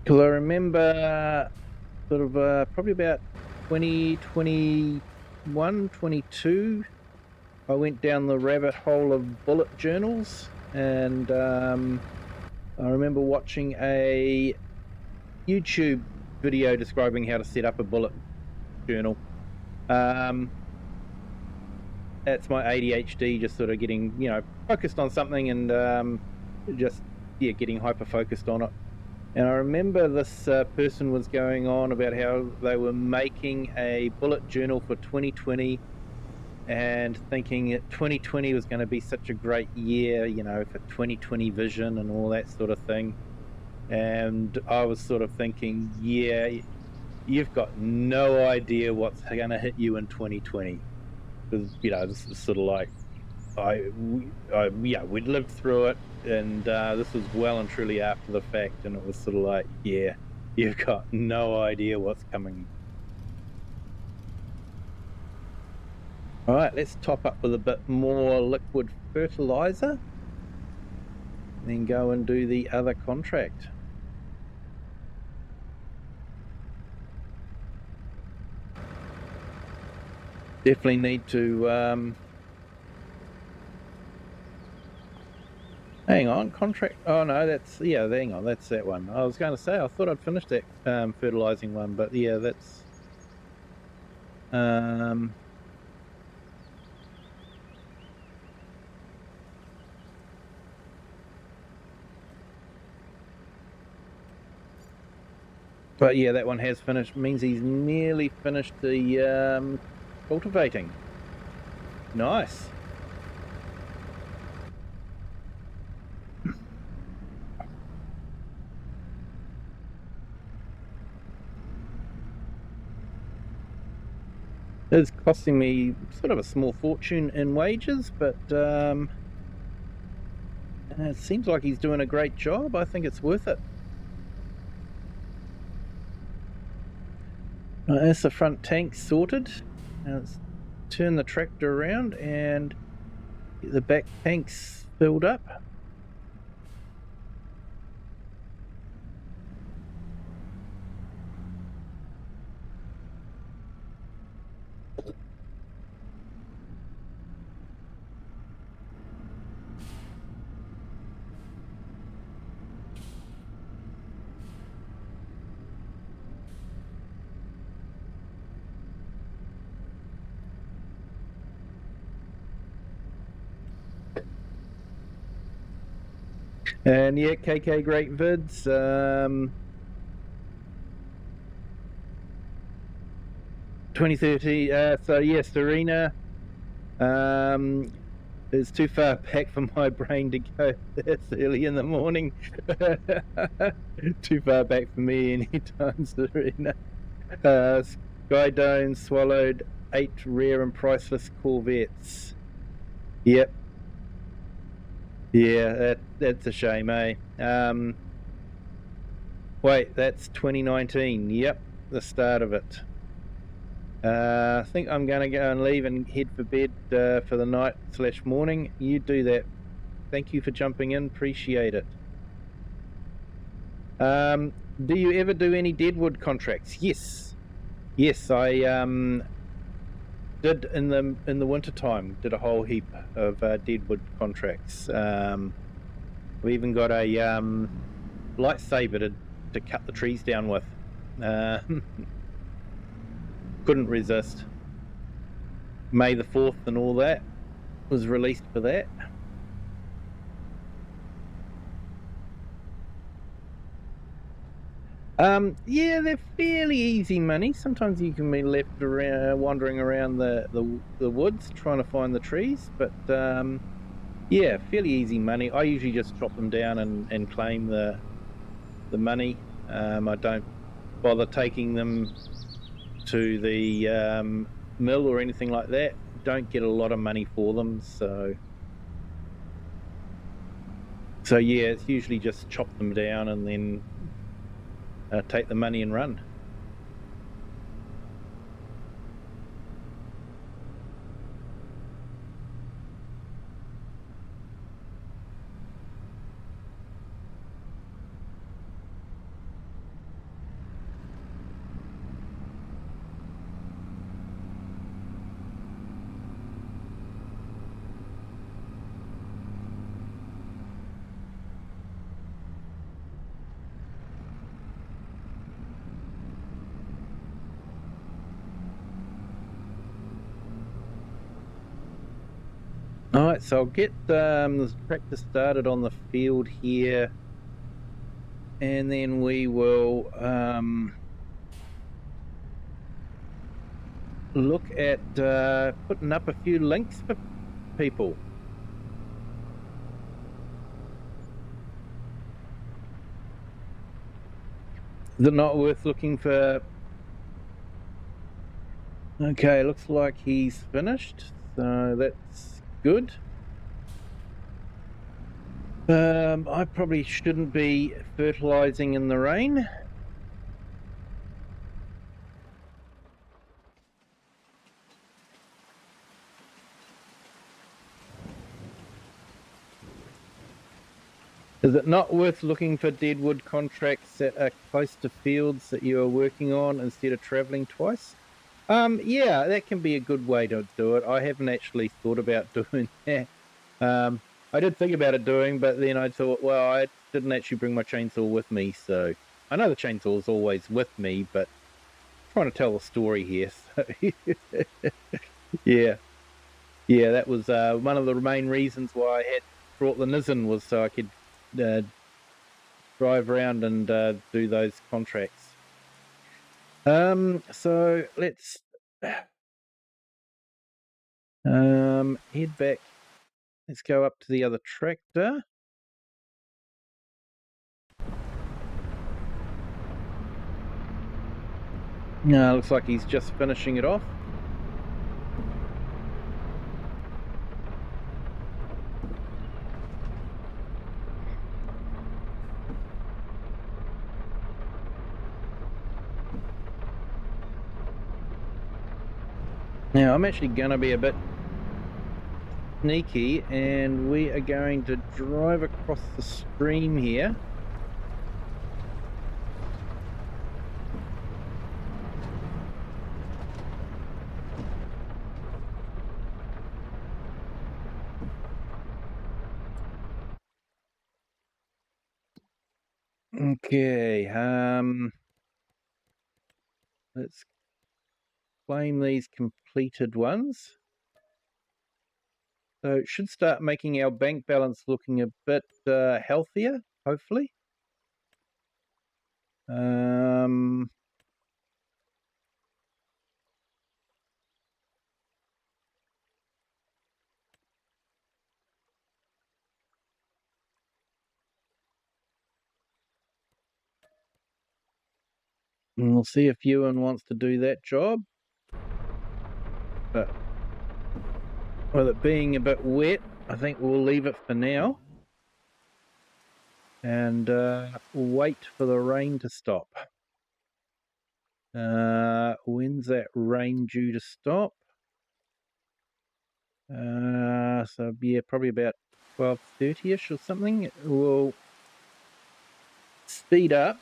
Because I remember sort of probably about 2021, 22, I went down the rabbit hole of bullet journals, and I remember watching a YouTube video describing how to set up a bullet journal. That's my ADHD just sort of getting, focused on something and getting hyper-focused on it. And I remember this person was going on about how they were making a bullet journal for 2020 and thinking that 2020 was going to be such a great year, for 2020 vision and all that sort of thing. And I was sort of thinking, yeah, you've got no idea what's going to hit you in 2020. Because, this is sort of like, we'd lived through it, and this was well and truly after the fact, and it was sort of like, yeah, you've got no idea what's coming. All right, let's top up with a bit more liquid fertilizer, and then go and do the other contract. Definitely need to hang on, contract. Oh no, that's, yeah, hang on, that's that one. I was going to say, I thought I'd finished that fertilizing one, but yeah, that's but yeah, that one has finished. Means he's nearly finished the cultivating. Nice. It's costing me sort of a small fortune in wages, but it seems like he's doing a great job. I think it's worth it. That's the front tank sorted. Now let's turn the tractor around and get the back tanks filled up. And yeah, KK Great Vids. 2030. So yeah, Serena is too far back for my brain to go this early in the morning. Too far back for me anytime, Serena. Skydome swallowed 8 rare and priceless Corvettes. Yep. Yeah, that's a shame, eh? Wait, that's 2019. Yep, the start of it. I think I'm going to go and leave and head for bed for the night / morning. You do that. Thank you for jumping in. Appreciate it. Do you ever do any deadwood contracts? Yes. Yes, I did in the winter time. Did a whole heap of deadwood contracts. We even got a lightsaber to cut the trees down with. Couldn't resist. May the 4th and all that was released for that. Yeah, they're fairly easy money. Sometimes you can be left around wandering around the woods trying to find the trees, but yeah, fairly easy money. I usually just chop them down and claim the money. I don't bother taking them to the mill or anything like that. Don't get a lot of money for them, so yeah, it's usually just chop them down and then take the money and run. Alright, so I'll get this tractor started on the field here, and then we will look at putting up a few links for people. Is it not worth looking for? Okay, looks like he's finished, so that's good. I probably shouldn't be fertilizing in the rain. Is it not worth looking for deadwood contracts that are close to fields that you are working on instead of traveling twice? Yeah, that can be a good way to do it. I haven't actually thought about doing that. I did think about it doing, but then I thought, well, I didn't actually bring my chainsaw with me, so I know the chainsaw is always with me, but I'm trying to tell a story here. So yeah, that was one of the main reasons why I had brought the Nissen, was so I could drive around and do those contracts. So let's head back. Let's go up to the other tractor. No, looks like he's just finishing it off. Now, I'm actually going to be a bit sneaky, and we are going to drive across the stream here. Okay, let's claim these completed ones. So it should start making our bank balance looking a bit healthier, hopefully. And we'll see if Ewan wants to do that job. But with it being a bit wet, I think we'll leave it for now. And wait for the rain to stop. When's that rain due to stop? So yeah, probably about 12:30ish or something. It will speed up.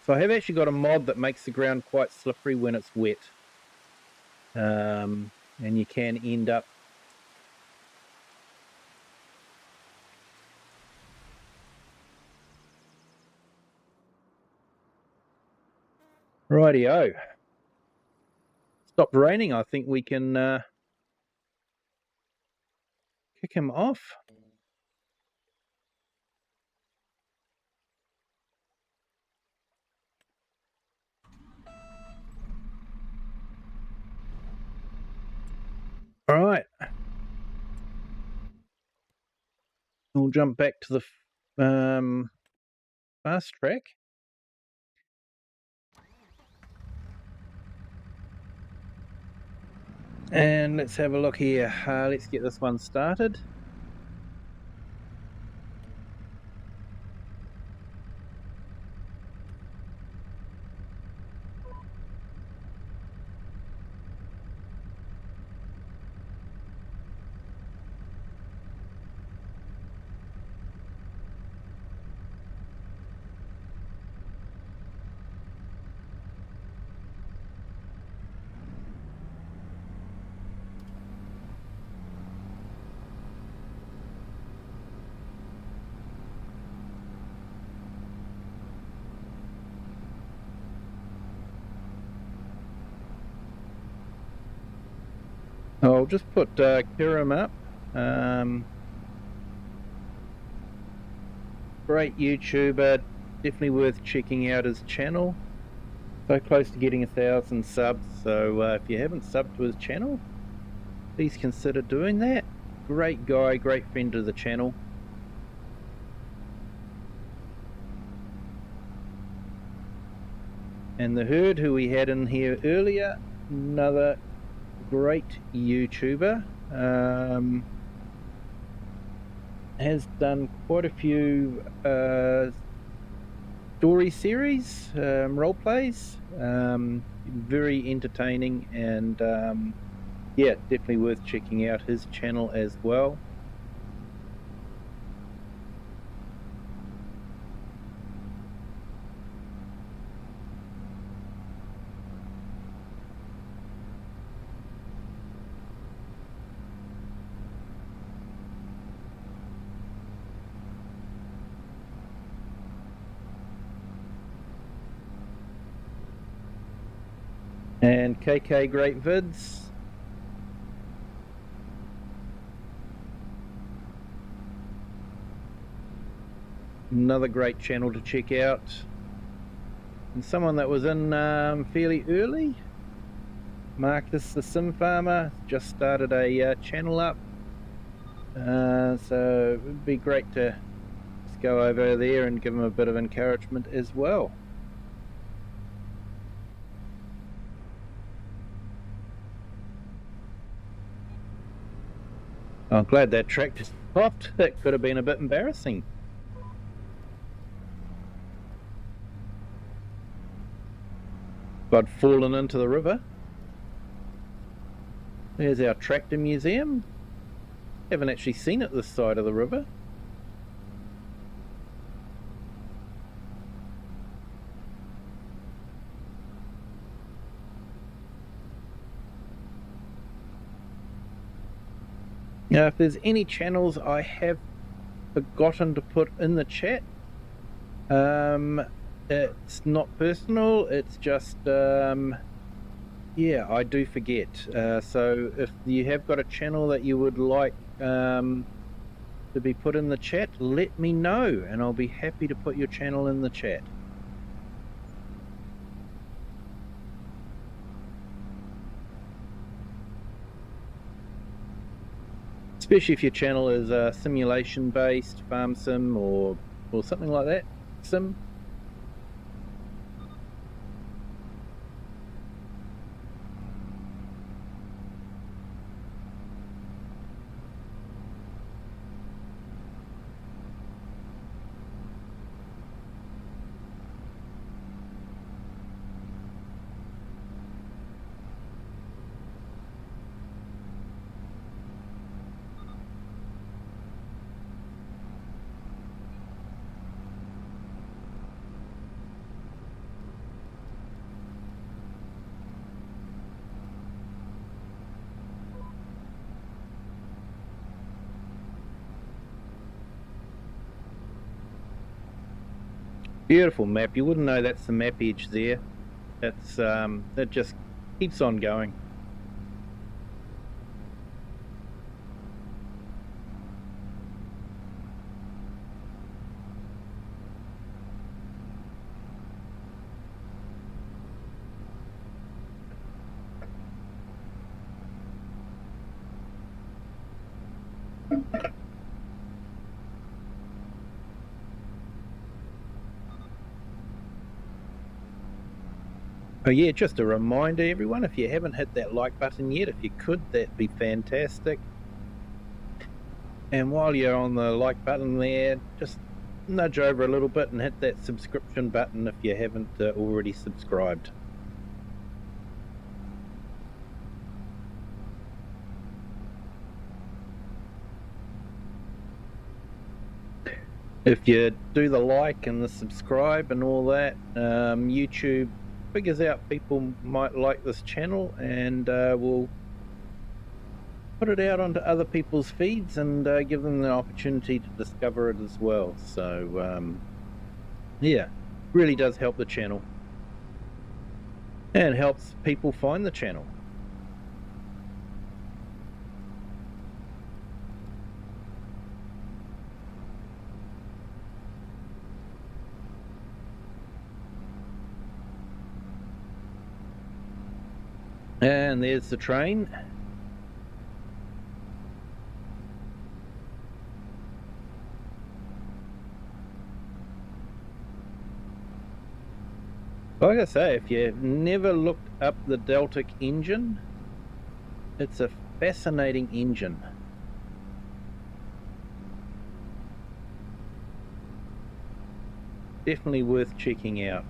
So I have actually got a mod that makes the ground quite slippery when it's wet. and you can end up rightio. Stopped raining. I think we can kick him off. All right. We'll jump back to the fast track. And let's have a look here. Let's get this one started. I'll just put Kiram up. Great YouTuber, definitely worth checking out his channel. So close to getting 1,000 subs, so if you haven't subbed to his channel, please consider doing that. Great guy, great friend of the channel. And the Herd, who we had in here earlier, another great YouTuber. Has done quite a few story series, role plays. Very entertaining, and yeah, definitely worth checking out his channel as well. And KK Great Vids. Another great channel to check out. And someone that was in fairly early, Marcus the Sim Farmer, just started a channel up. So it would be great to just go over there and give him a bit of encouragement as well. I'm glad that tractor stopped. That could have been a bit embarrassing. If I'd fallen into the river. There's our tractor museum. Haven't actually seen it this side of the river. Now, if there's any channels I have forgotten to put in the chat, it's not personal, it's just yeah, I do forget. So if you have got a channel that you would like to be put in the chat, let me know and I'll be happy to put your channel in the chat. Especially if your channel is simulation based, farm sim or something like that, sim. Beautiful map. You wouldn't know that's the map edge there. It's it just keeps on going. Oh yeah, just a reminder everyone, if you haven't hit that like button yet, if you could, that'd be fantastic. And while you're on the like button there, just nudge over a little bit and hit that subscription button if you haven't already subscribed. If you do the like and the subscribe and all that, YouTube figures out people might like this channel and will put it out onto other people's feeds and give them the opportunity to discover it as well. So yeah, really does help the channel and helps people find the channel. And there's the train. Like I say, if you've never looked up the Deltic engine, it's a fascinating engine. Definitely worth checking out.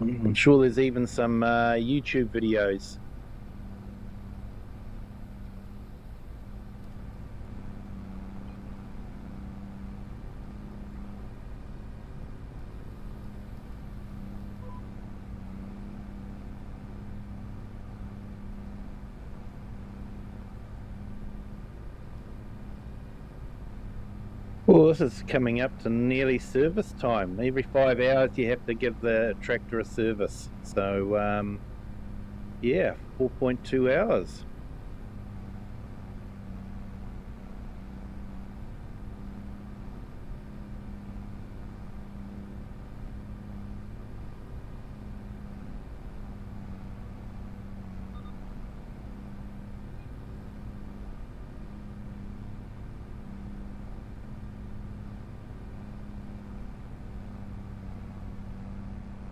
I'm sure there's even some YouTube videos. Well, this is coming up to nearly service time. Every 5 hours you have to give the tractor a service. So, yeah, 4.2 hours.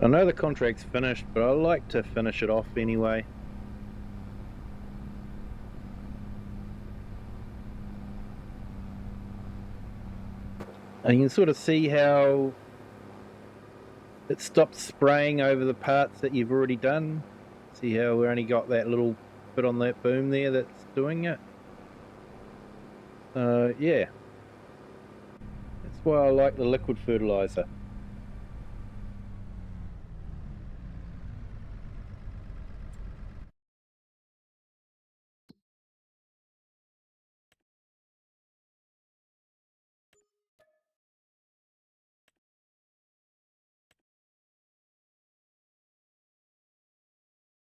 I know the contract's finished, but I like to finish it off anyway. And you can sort of see how it stops spraying over the parts that you've already done. See how we only got that little bit on that boom there that's doing it. Yeah, that's why I like the liquid fertilizer.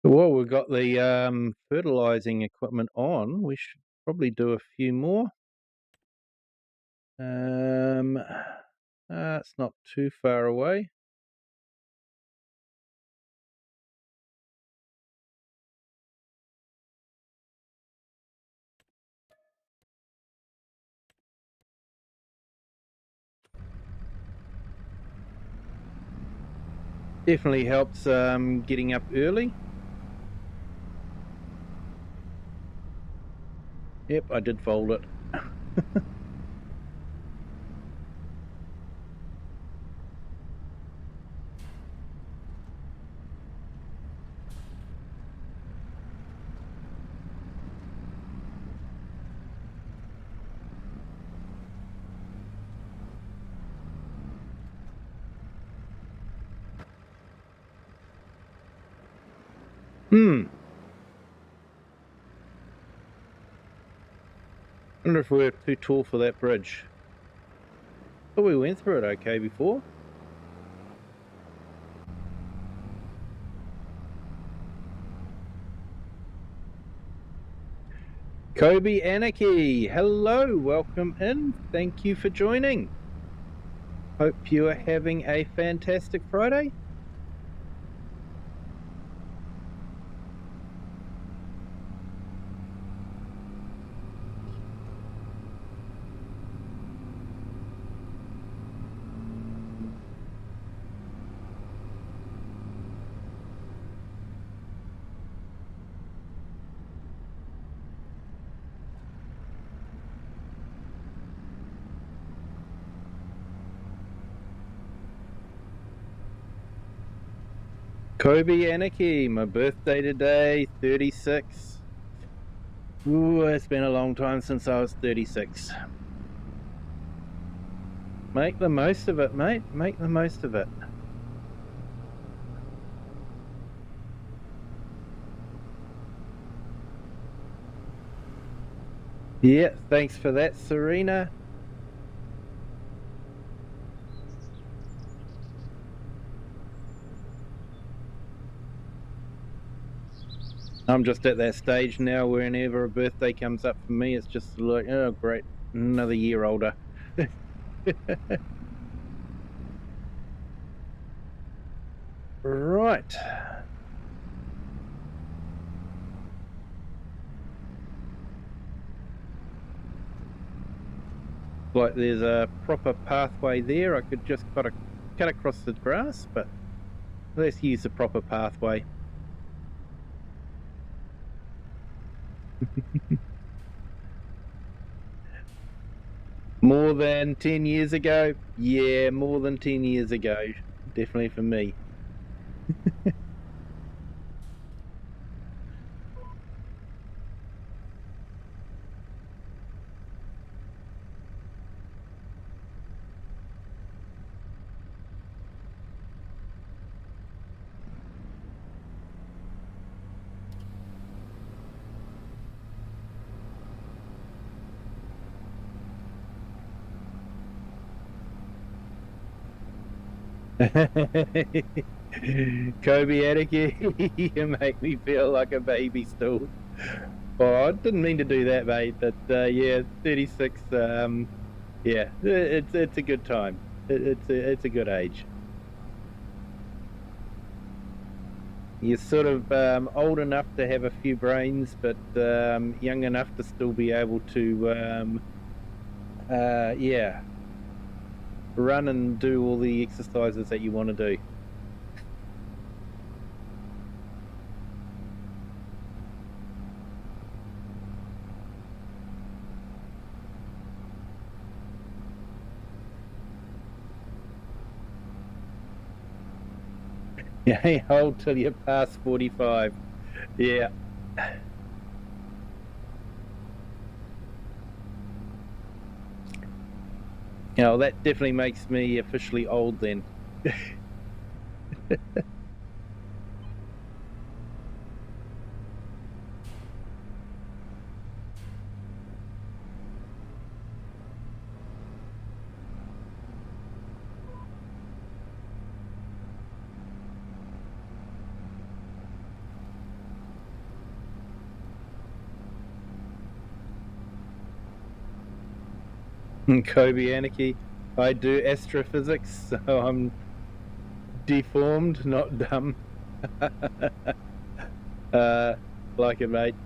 Well, we've got the fertilizing equipment on. We should probably do a few more. It's not too far away. Definitely helps getting up early. Yep, I did fold it. wonder if we're too tall for that bridge. But we went through it okay before. Kobe Anarchy, hello, welcome in. Thank you for joining. Hope you are having a fantastic Friday. Kobe Anarchy, my birthday today, 36. Ooh, it's been a long time since I was 36. Make the most of it, mate. Make the most of it. Yeah, thanks for that, Serena. I'm just at that stage now where whenever a birthday comes up for me, it's just like, oh, great, another year older. Right. Like there's a proper pathway there. I could just cut across the grass, but let's use the proper pathway. More than 10 years ago? Yeah, more than 10 years ago. Definitely for me. Kobe Attica, you make me feel like a baby still. Oh, I didn't mean to do that, mate. But yeah, 36. Yeah, it's a good time. It's a good age. You're sort of old enough to have a few brains, but young enough to still be able to yeah, run and do all the exercises that you want to do. You ain't old till you're past 45. Yeah. You know, that definitely makes me officially old then. Kobe Anarchy. I do astrophysics, so I'm deformed, not dumb. Like it, mate.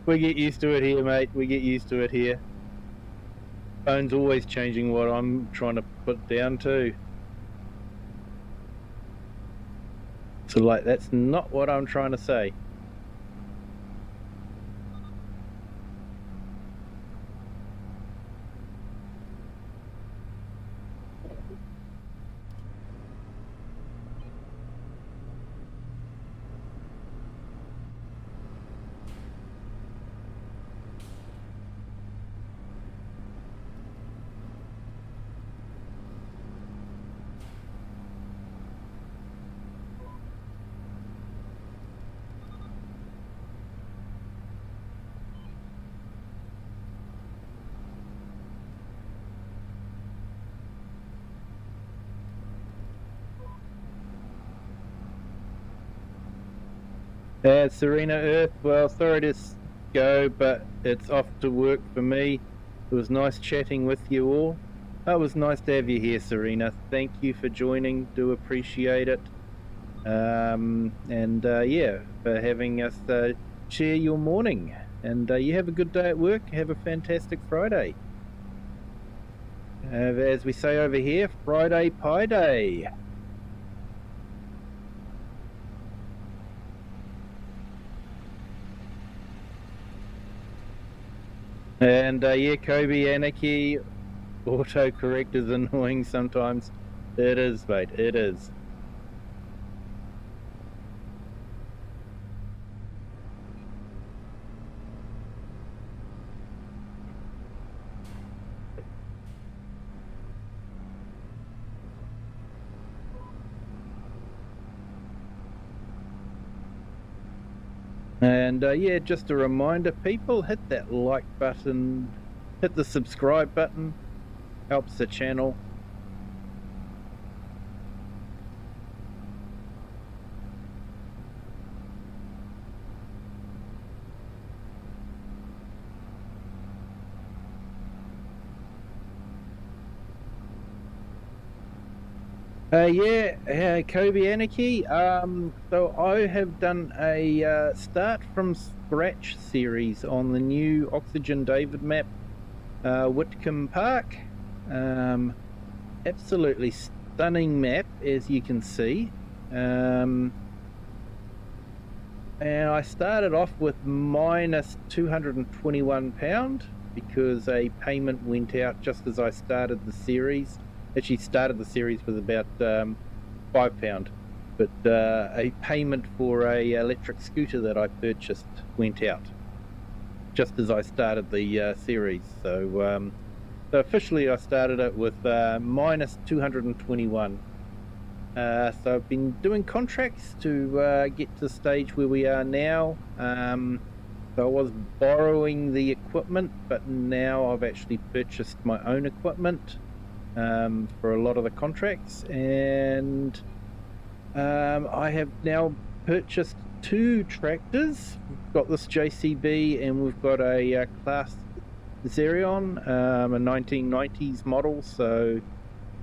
We get used to it here, mate. We get used to it here. Phone's always changing what I'm trying to put down too. So, like, that's not what I'm trying to say. Serena Earth, well, sorry to go, but it's off to work for me. It was nice chatting with you all. It was nice to have you here, Serena. Thank you for joining. Do appreciate it. Yeah, for having us share your morning. And you have a good day at work. Have a fantastic Friday. As we say over here, Friday Pie Day. And yeah, Kobe, Anarchy, autocorrect is annoying sometimes. It is, mate, it is. And yeah, just a reminder, people, hit that like button, hit the subscribe button, helps the channel. Kobe Anarchy. So I have done a start from scratch series on the new OxygenDavid map, Witcombe Park. Absolutely stunning map, as you can see. And I started off with minus £221 because a payment went out just as I started the series. Actually started the series with about £5, but a payment for a electric scooter that I purchased went out just as I started the series. So officially I started it with minus 221. So I've been doing contracts to get to the stage where we are now. So I was borrowing the equipment, but now I've actually purchased my own equipment for a lot of the contracts, and I have now purchased 2 tractors. We've got this JCB and we've got a Class Xerion, a 1990s model. So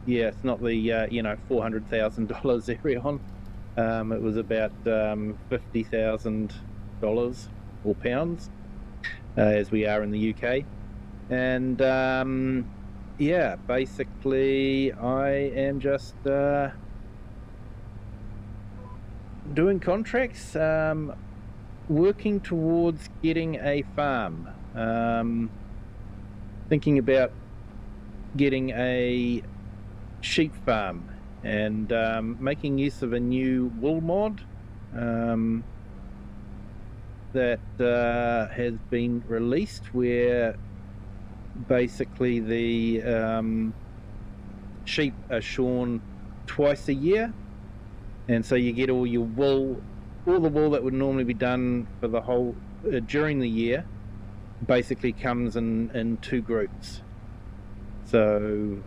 yeah, it's not the $400,000 Xerion. It was about $50,000 or pounds, as we are in the UK. And yeah, basically I am just doing contracts, working towards getting a farm, thinking about getting a sheep farm, and making use of a new wool mod that has been released, where basically the sheep are shorn twice a year, and so you get all your wool, all the wool that would normally be done for the whole during the year, basically comes in 2 groups. So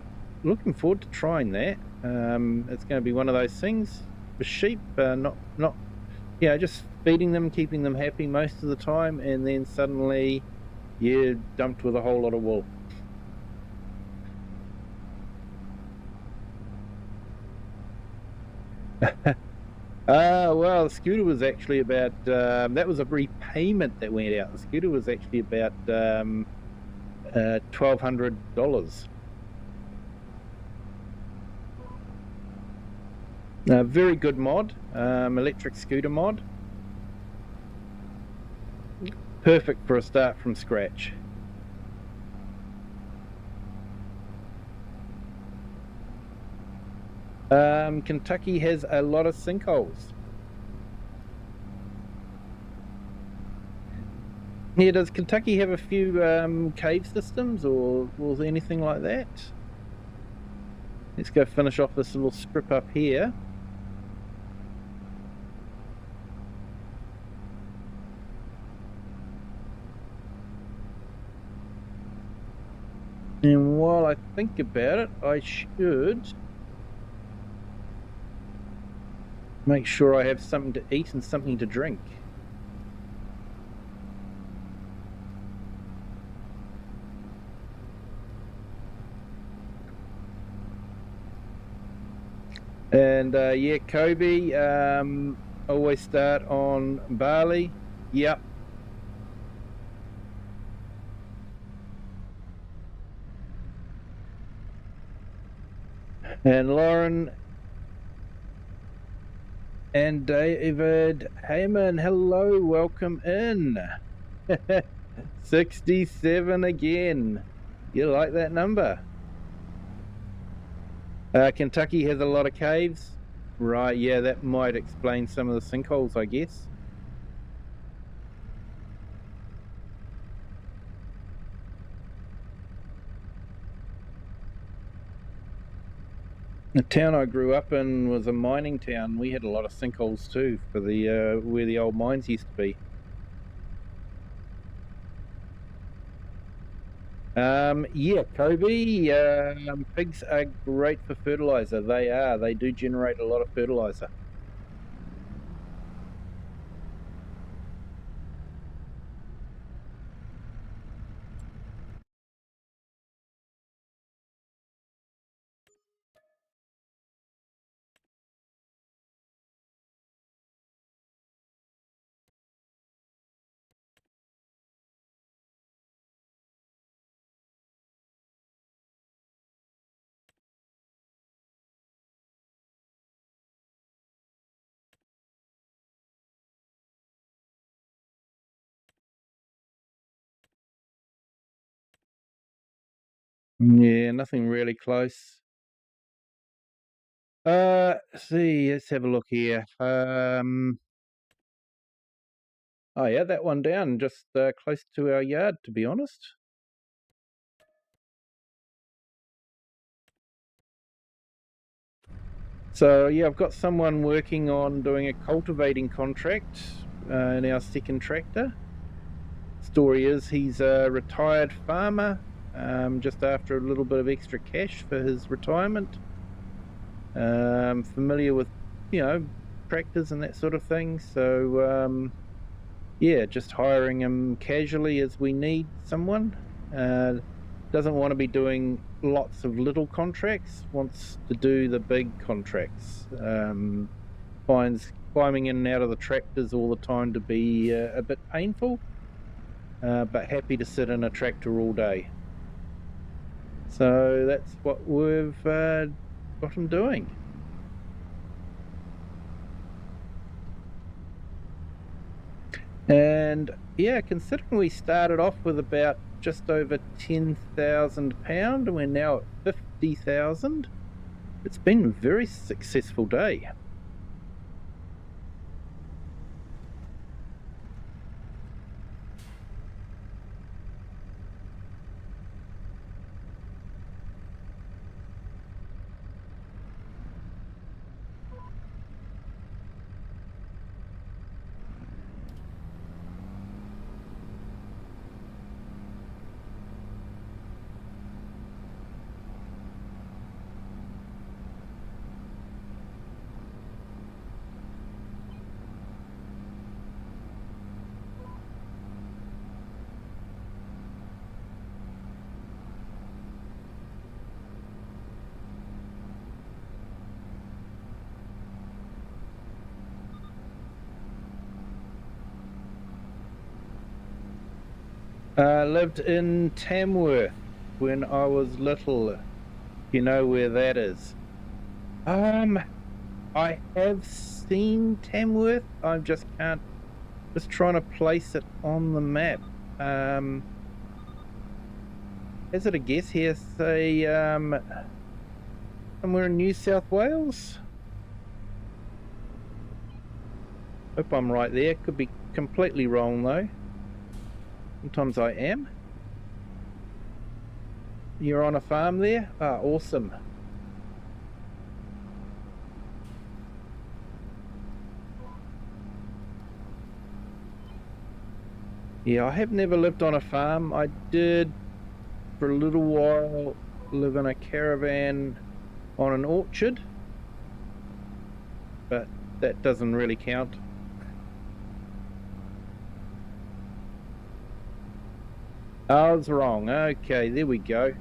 looking forward to trying that. It's going to be one of those things for sheep, not just feeding them, keeping them happy most of the time, and then suddenly you're dumped with a whole lot of wool. Well, the scooter was actually about, that was a repayment that went out. The scooter was actually about $1,200. Very good mod, electric scooter mod. Perfect for a start from scratch. Kentucky has a lot of sinkholes. Yeah, does Kentucky have a few cave systems or anything like that? Let's go finish off this little strip up here. And while I think about it, I should make sure I have something to eat and something to drink. And yeah, Kobe, always start on barley. Yep. And Lauren and David Heyman, hello, welcome in. 67 again. You like that number? Kentucky has a lot of caves. Right, yeah, that might explain some of the sinkholes, I guess. The town I grew up in was a mining town. We had a lot of sinkholes too for the where the old mines used to be. Yeah, Kobe, pigs are great for fertilizer. They are. They do generate a lot of fertilizer. Yeah, nothing really close. See, let's have a look here. Oh yeah, that one down, just close to our yard, to be honest. So yeah, I've got someone working on doing a cultivating contract in our second tractor. Story is he's a retired farmer, just after a little bit of extra cash for his retirement. Familiar with, tractors and that sort of thing. So yeah, just hiring him casually as we need someone. Doesn't want to be doing lots of little contracts, wants to do the big contracts. Finds climbing in and out of the tractors all the time to be a bit painful, but happy to sit in a tractor all day. So that's what we've got him doing. And yeah, considering we started off with about just over £10,000 and we're now at 50,000, it's been a very successful day. Lived in Tamworth when I was little. You know where that is? I have seen Tamworth. I just can't. Just trying to place it on the map. Is it a guess here? Say somewhere in New South Wales. Hope I'm right there. Could be completely wrong though. Sometimes I am. You're on a farm there? Ah, awesome. Yeah, I have never lived on a farm. I did for a little while live in a caravan on an orchard, but that doesn't really count. I was wrong. Okay, there we go.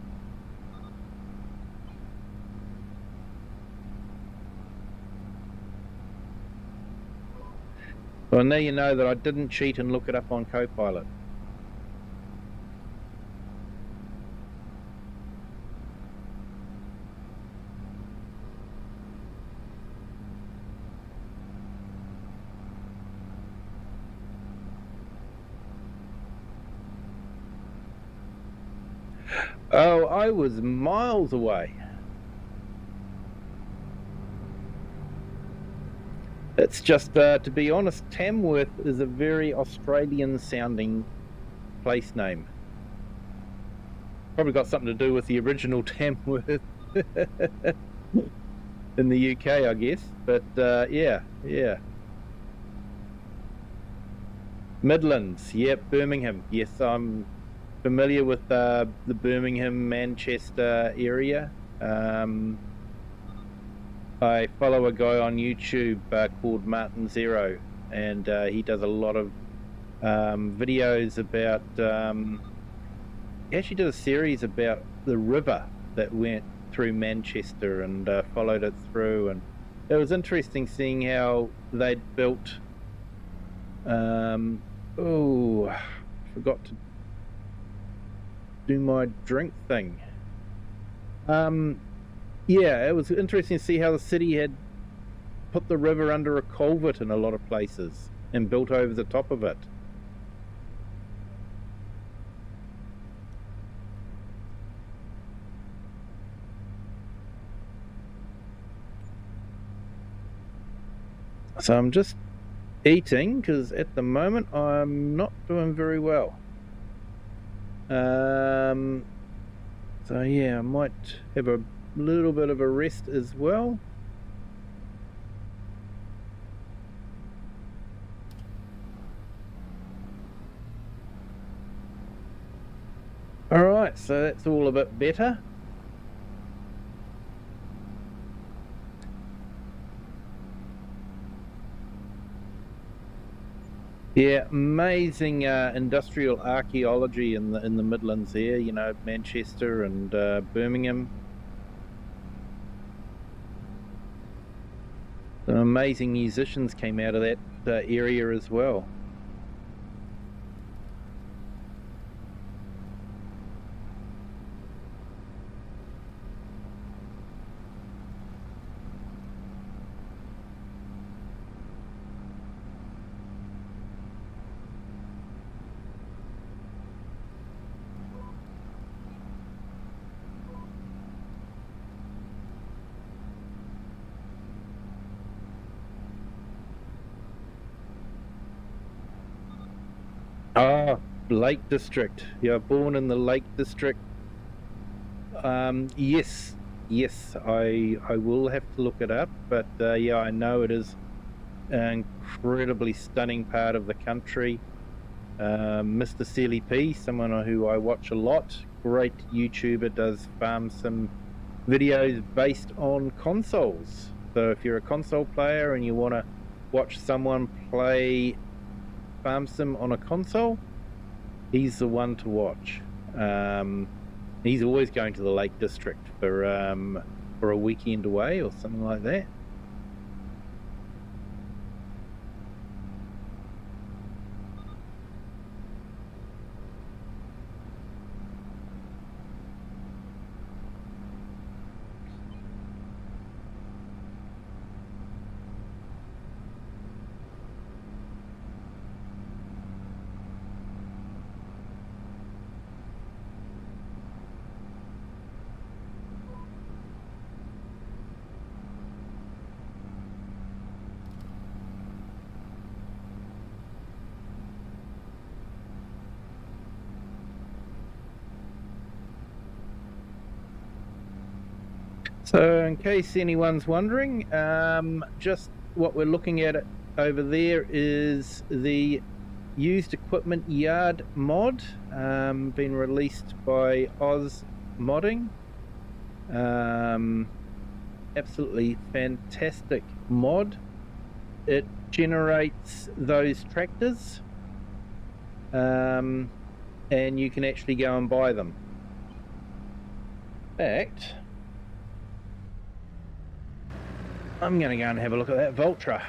Well, now you know that I didn't cheat and look it up on Copilot. Oh, I was miles away. It's just, to be honest, Tamworth is a very Australian sounding place name. Probably got something to do with the original Tamworth in the UK, I guess. But yeah. Midlands, yep, Birmingham. Yes, I'm familiar with the Birmingham, Manchester area. I follow a guy on YouTube called Martin Zero, and he does a lot of videos about. He actually did a series about the river that went through Manchester and followed it through, and it was interesting seeing how they'd built. Oh, I forgot to do my drink thing. Yeah, it was interesting to see how the city had put the river under a culvert in a lot of places and built over the top of it. So I'm just eating because at the moment I'm not doing very well. So yeah, I might have a little bit of a rest as well. All right, so that's all a bit better. Yeah, amazing industrial archaeology in the Midlands here. You know, Manchester and Birmingham. Some amazing musicians came out of that area as well. Oh, Lake District. Yeah, born in the Lake District. Yes, yes, I will have to look it up, but yeah, I know it is an incredibly stunning part of the country. Mr. Sealy P, someone who I watch a lot, great YouTuber, does farm sim videos based on consoles. So if you're a console player and you want to watch someone play farm sim on a console, he's the one to watch. He's always going to the Lake District for a weekend away or something like that. So in case anyone's wondering, just what we're looking at over there is the used equipment yard mod, been released by Oz Modding. Absolutely fantastic mod. It generates those tractors, and you can actually go and buy them. In fact, I'm going to go and have a look at that Vultra.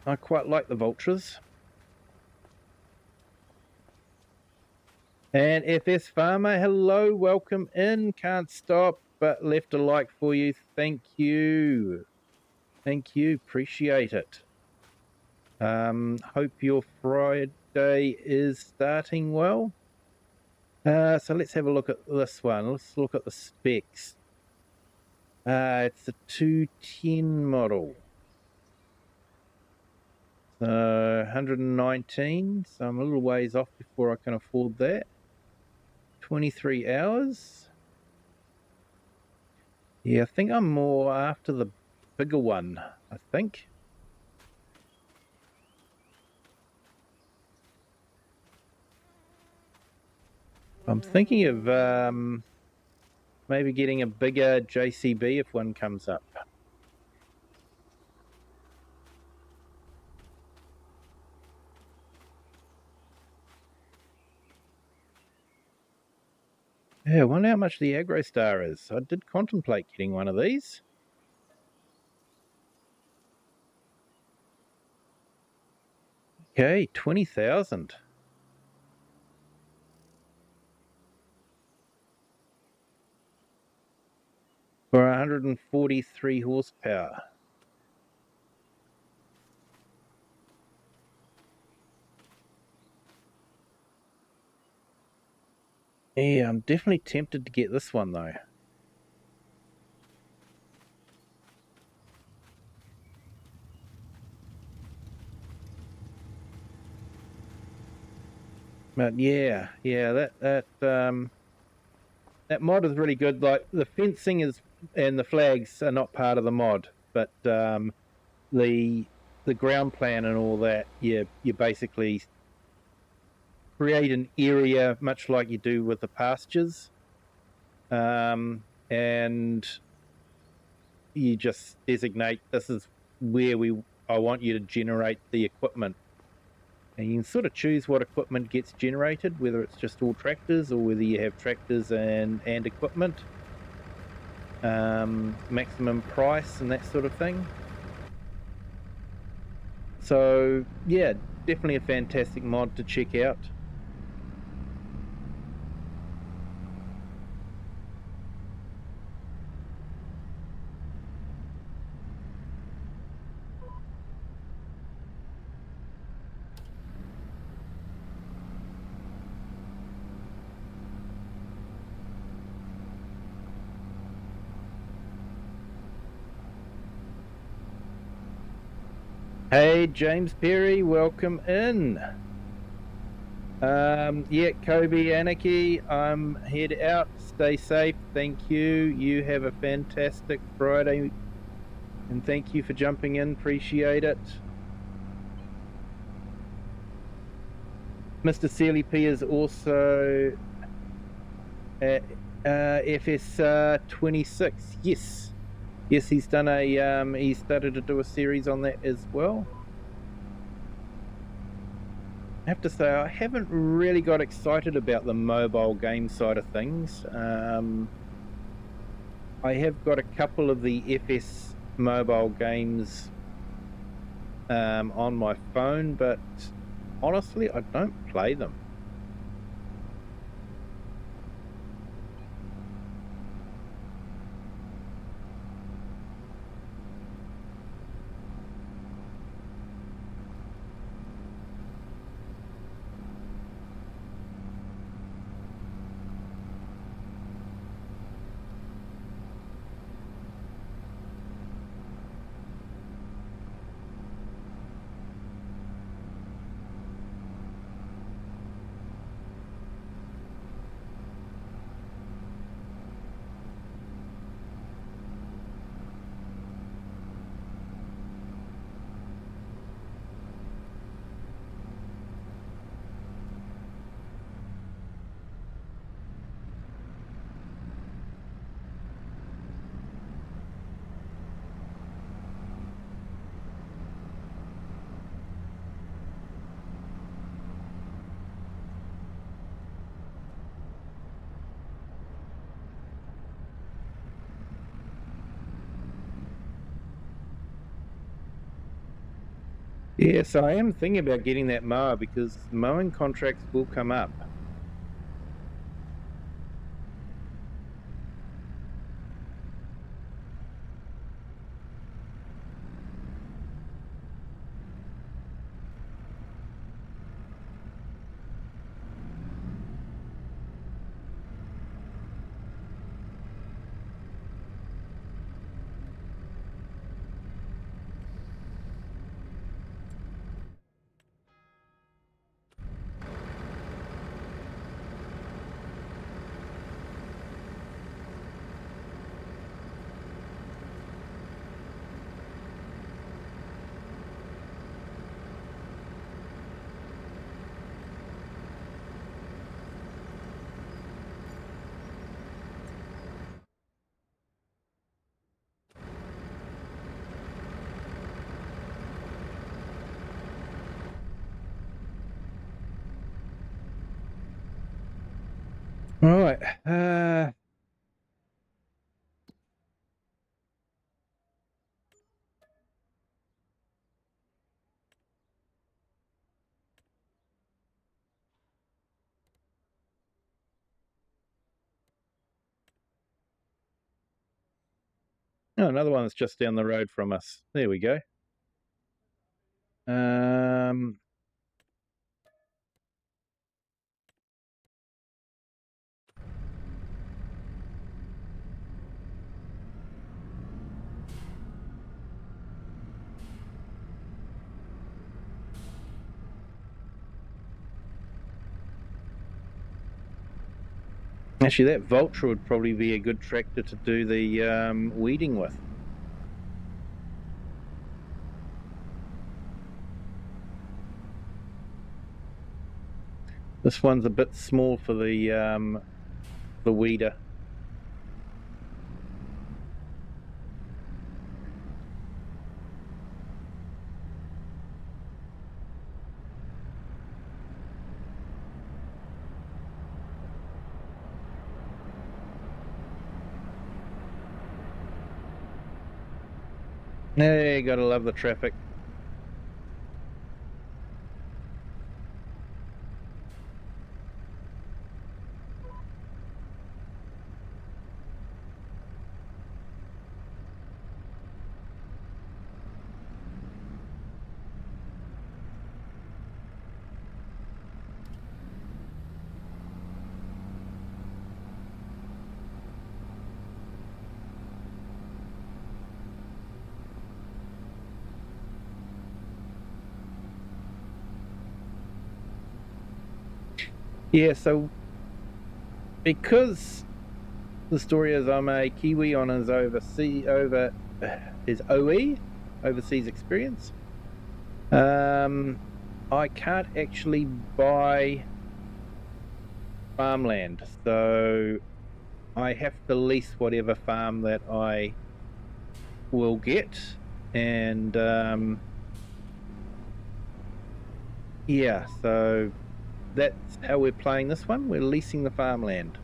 I quite like the Vultras. And FS Farmer, hello, welcome in. Can't stop, but left a like for you. Thank you. Thank you. Appreciate it. Hope your Friday is starting well. So let's have a look at this one. Let's look at the specs. It's a 210 model. So 119. So I'm a little ways off before I can afford that. 23 hours. Yeah, I think I'm more after the bigger one, I think. I'm thinking of maybe getting a bigger JCB if one comes up. Yeah, I wonder how much the Agro Star is. I did contemplate getting one of these. Okay, 20,000. For 143 horsepower. Yeah, I'm definitely tempted to get this one though. But yeah, that mod is really good. Like the fencing is and the flags are not part of the mod, but the ground plan and all that, you basically create an area much like you do with the pastures, and you just designate this is where I want you to generate the equipment. And you can sort of choose what equipment gets generated, whether it's just all tractors or whether you have tractors and equipment, maximum price and that sort of thing. So yeah, definitely a fantastic mod to check out. Hey, James Perry, welcome in. Yeah, Kobe Anarchy, I'm head out. Stay safe. Thank you. You have a fantastic Friday. And thank you for jumping in. Appreciate it. Mr. Sealy P is also at FS 26. Yes. Yes, he's done he started to do a series on that as well. I have to say, I haven't really got excited about the mobile game side of things. I have got a couple of the FS mobile games on my phone, but honestly, I don't play them. Yes, I am thinking about getting that mower because mowing contracts will come up. All right. Oh, another one that's just down the road from us. There we go. Actually, that Vulture would probably be a good tractor to do the weeding with. This one's a bit small for the weeder. Yeah, you gotta love the traffic. Yeah, so because the story is I'm a Kiwi on his his overseas experience, I can't actually buy farmland, so I have to lease whatever farm that I will get, and yeah, so that's how we're playing this one. We're leasing the farmland.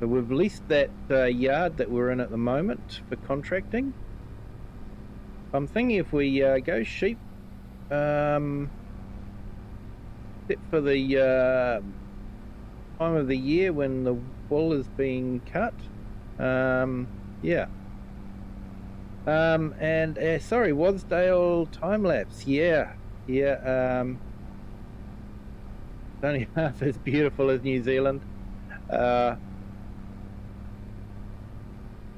So we've leased that yard that we're in at the moment for contracting. I'm thinking if we go sheep, except for the time of the year when the wool is being cut, yeah. And sorry, Wadsdale time lapse. Yeah. It's only half as beautiful as New Zealand. I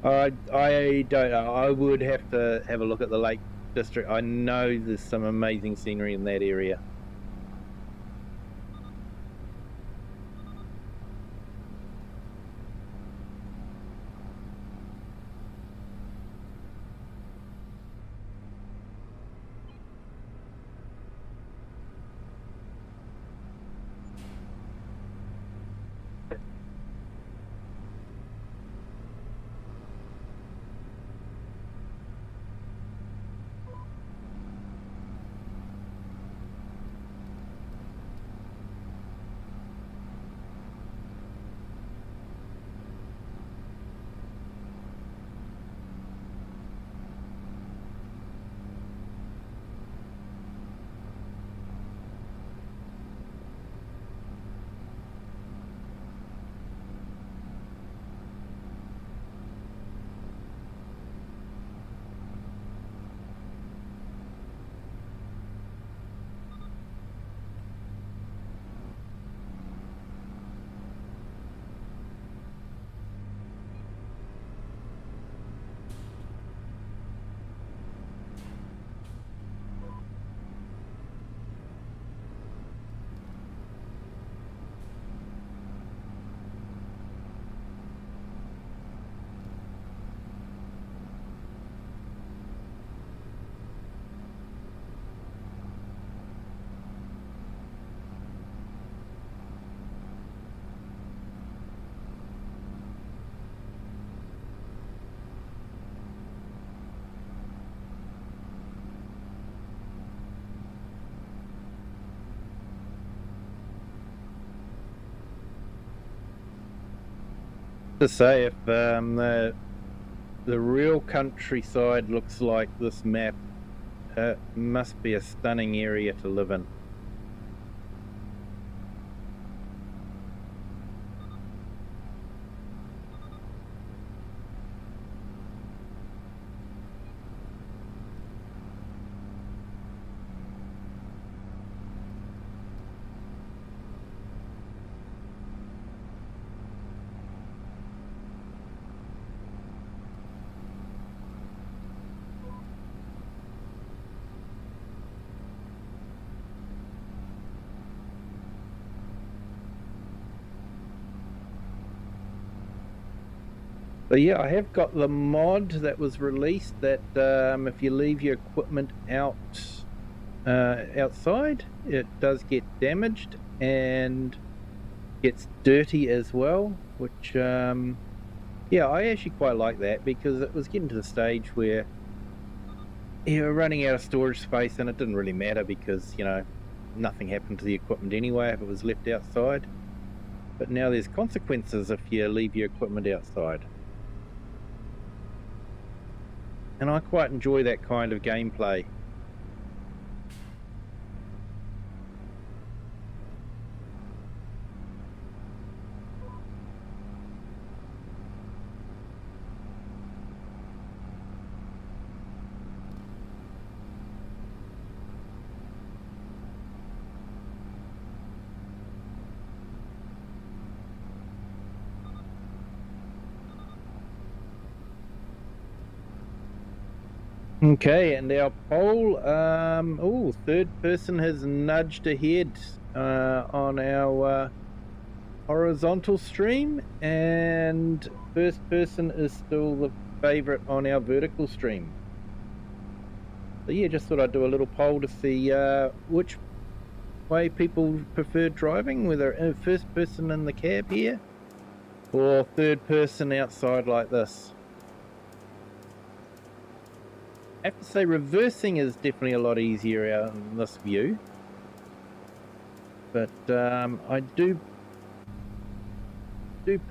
don't know. I would have to have a look at the Lake District. I know there's some amazing scenery in that area. To say, if the real countryside looks like this map, it must be a stunning area to live in. But yeah, I have got the mod that was released that if you leave your equipment outside, it does get damaged and gets dirty as well, which yeah, I actually quite like that, because it was getting to the stage where you were running out of storage space and it didn't really matter, because, you know, nothing happened to the equipment anyway if it was left outside. But now there's consequences if you leave your equipment outside. And I quite enjoy that kind of gameplay. Okay, and our poll, third person has nudged ahead on our horizontal stream, and first person is still the favorite on our vertical stream. So yeah, just thought I'd do a little poll to see which way people prefer driving, whether first person in the cab here or third person outside like this. I have to say, reversing is definitely a lot easier out in this view, but I do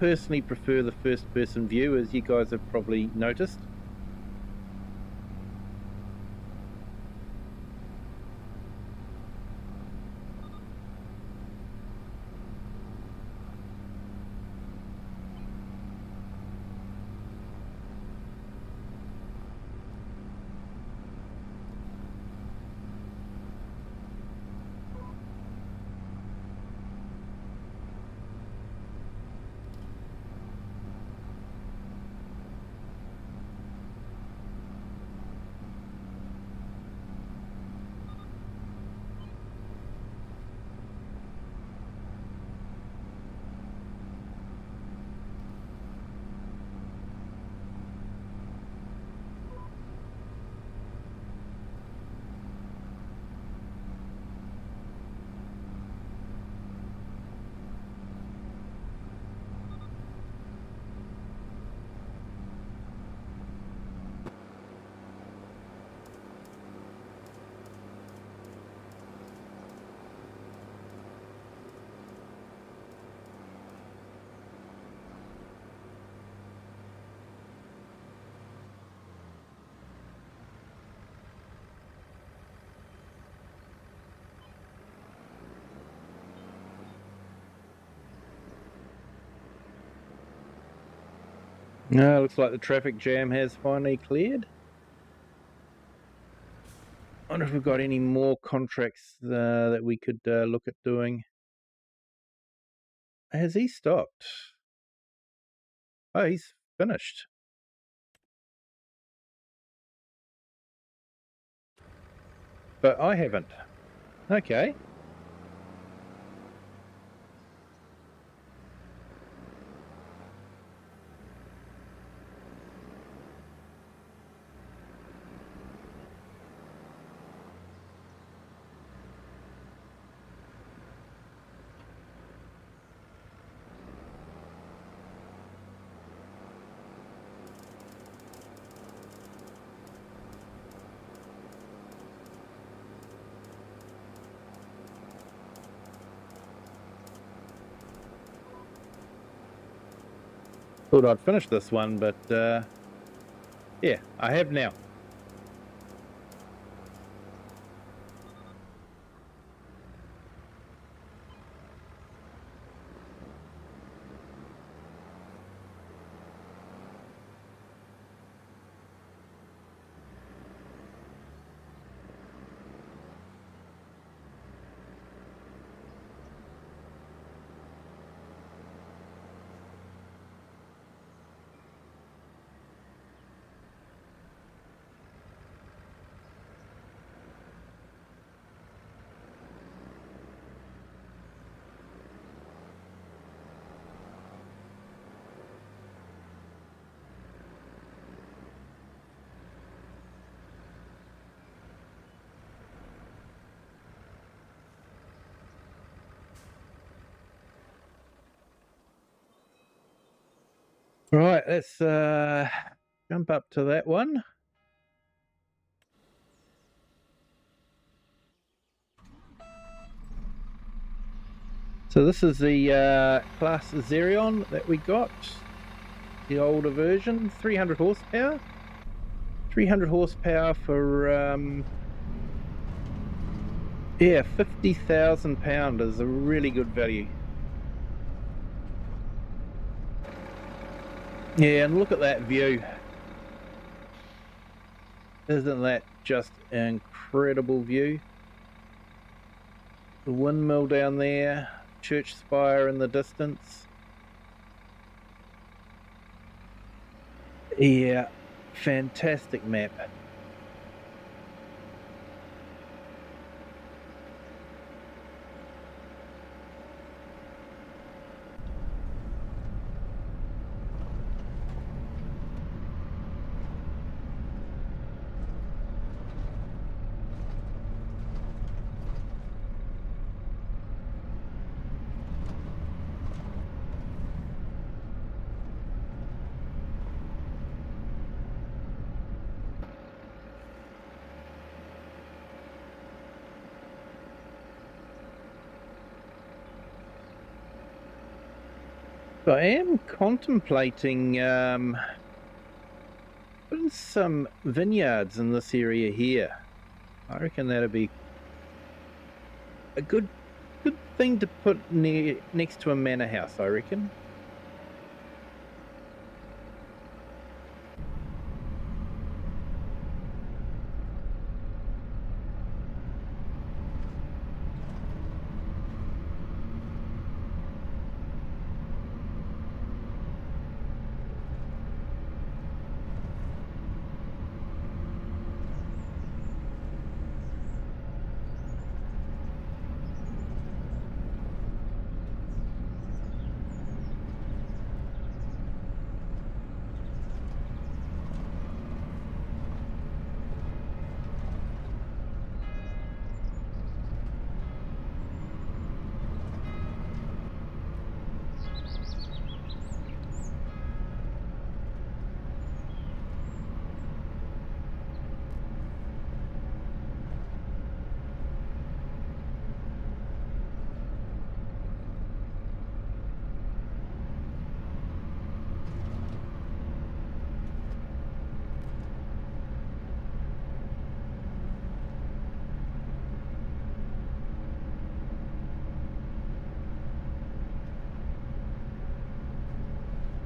personally prefer the first person view, as you guys have probably noticed. Looks like the traffic jam has finally cleared. I wonder if we've got any more contracts that we could look at doing. Has he stopped? Oh, he's finished. But I haven't. Okay. Thought I'd finish this one, but yeah, I have now. Right, let's jump up to that one. So this is the class Xerion that we got, the older version, 300 horsepower. 300 horsepower for, yeah, 50,000 pound is a really good value. Yeah, and look at that view. Isn't that just an incredible view? The windmill down there, church spire in the distance. Yeah, fantastic map. So I am contemplating putting some vineyards in this area here. I reckon that'd be a good thing to put next to a manor house, I reckon.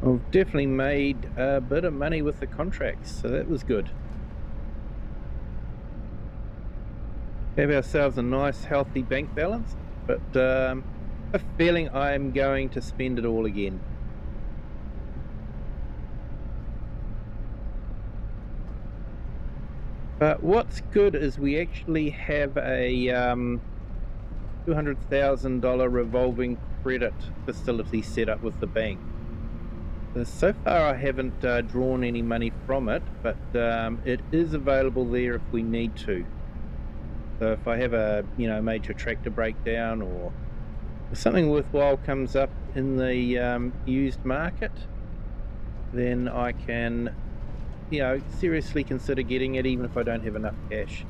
I've definitely made a bit of money with the contracts, so that was good. Have ourselves a nice healthy bank balance, but a feeling I'm going to spend it all again. But what's good is we actually have a $200,000 revolving credit facility set up with the bank. So far I haven't drawn any money from it, but it is available there if we need to. So if I have a major tractor breakdown or something worthwhile comes up in the used market, then I can seriously consider getting it even if I don't have enough cash.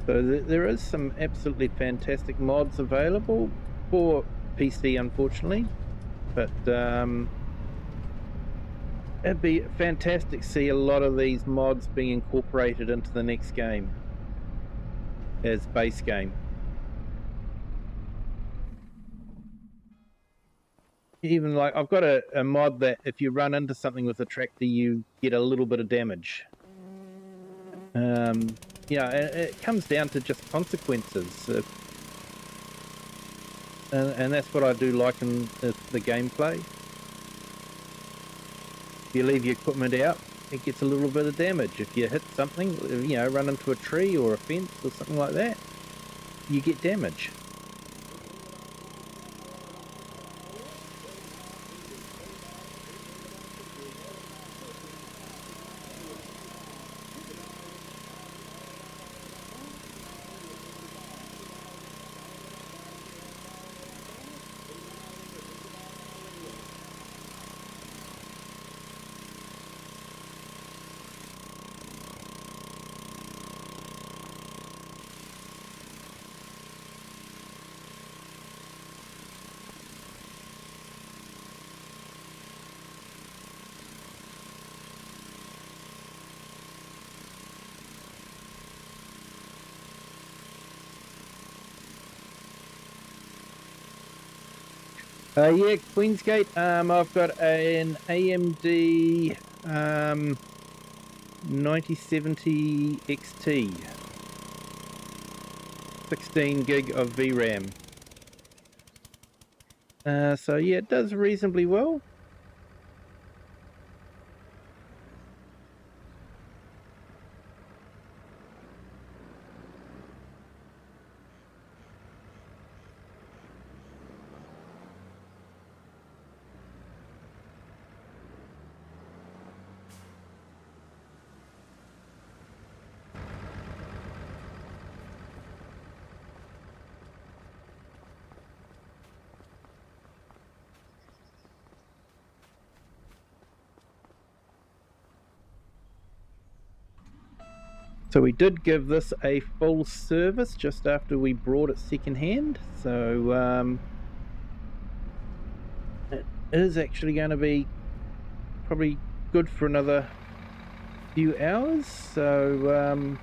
So there is some absolutely fantastic mods available for PC, unfortunately, but it'd be fantastic to see a lot of these mods being incorporated into the next game as base game. Even like I've got a mod that if you run into something with a tractor, you get a little bit of damage. Yeah, it comes down to just consequences, and that's what I do like in the gameplay. If you leave your equipment out, it gets a little bit of damage. If you hit something, you know, run into a tree or a fence or something like that, you get damage. Yeah, Queensgate. I've got an AMD 9070 XT, 16 gig of VRAM. So yeah, it does reasonably well. So we did give this a full service just after we brought it secondhand. So it is actually going to be probably good for another few hours. So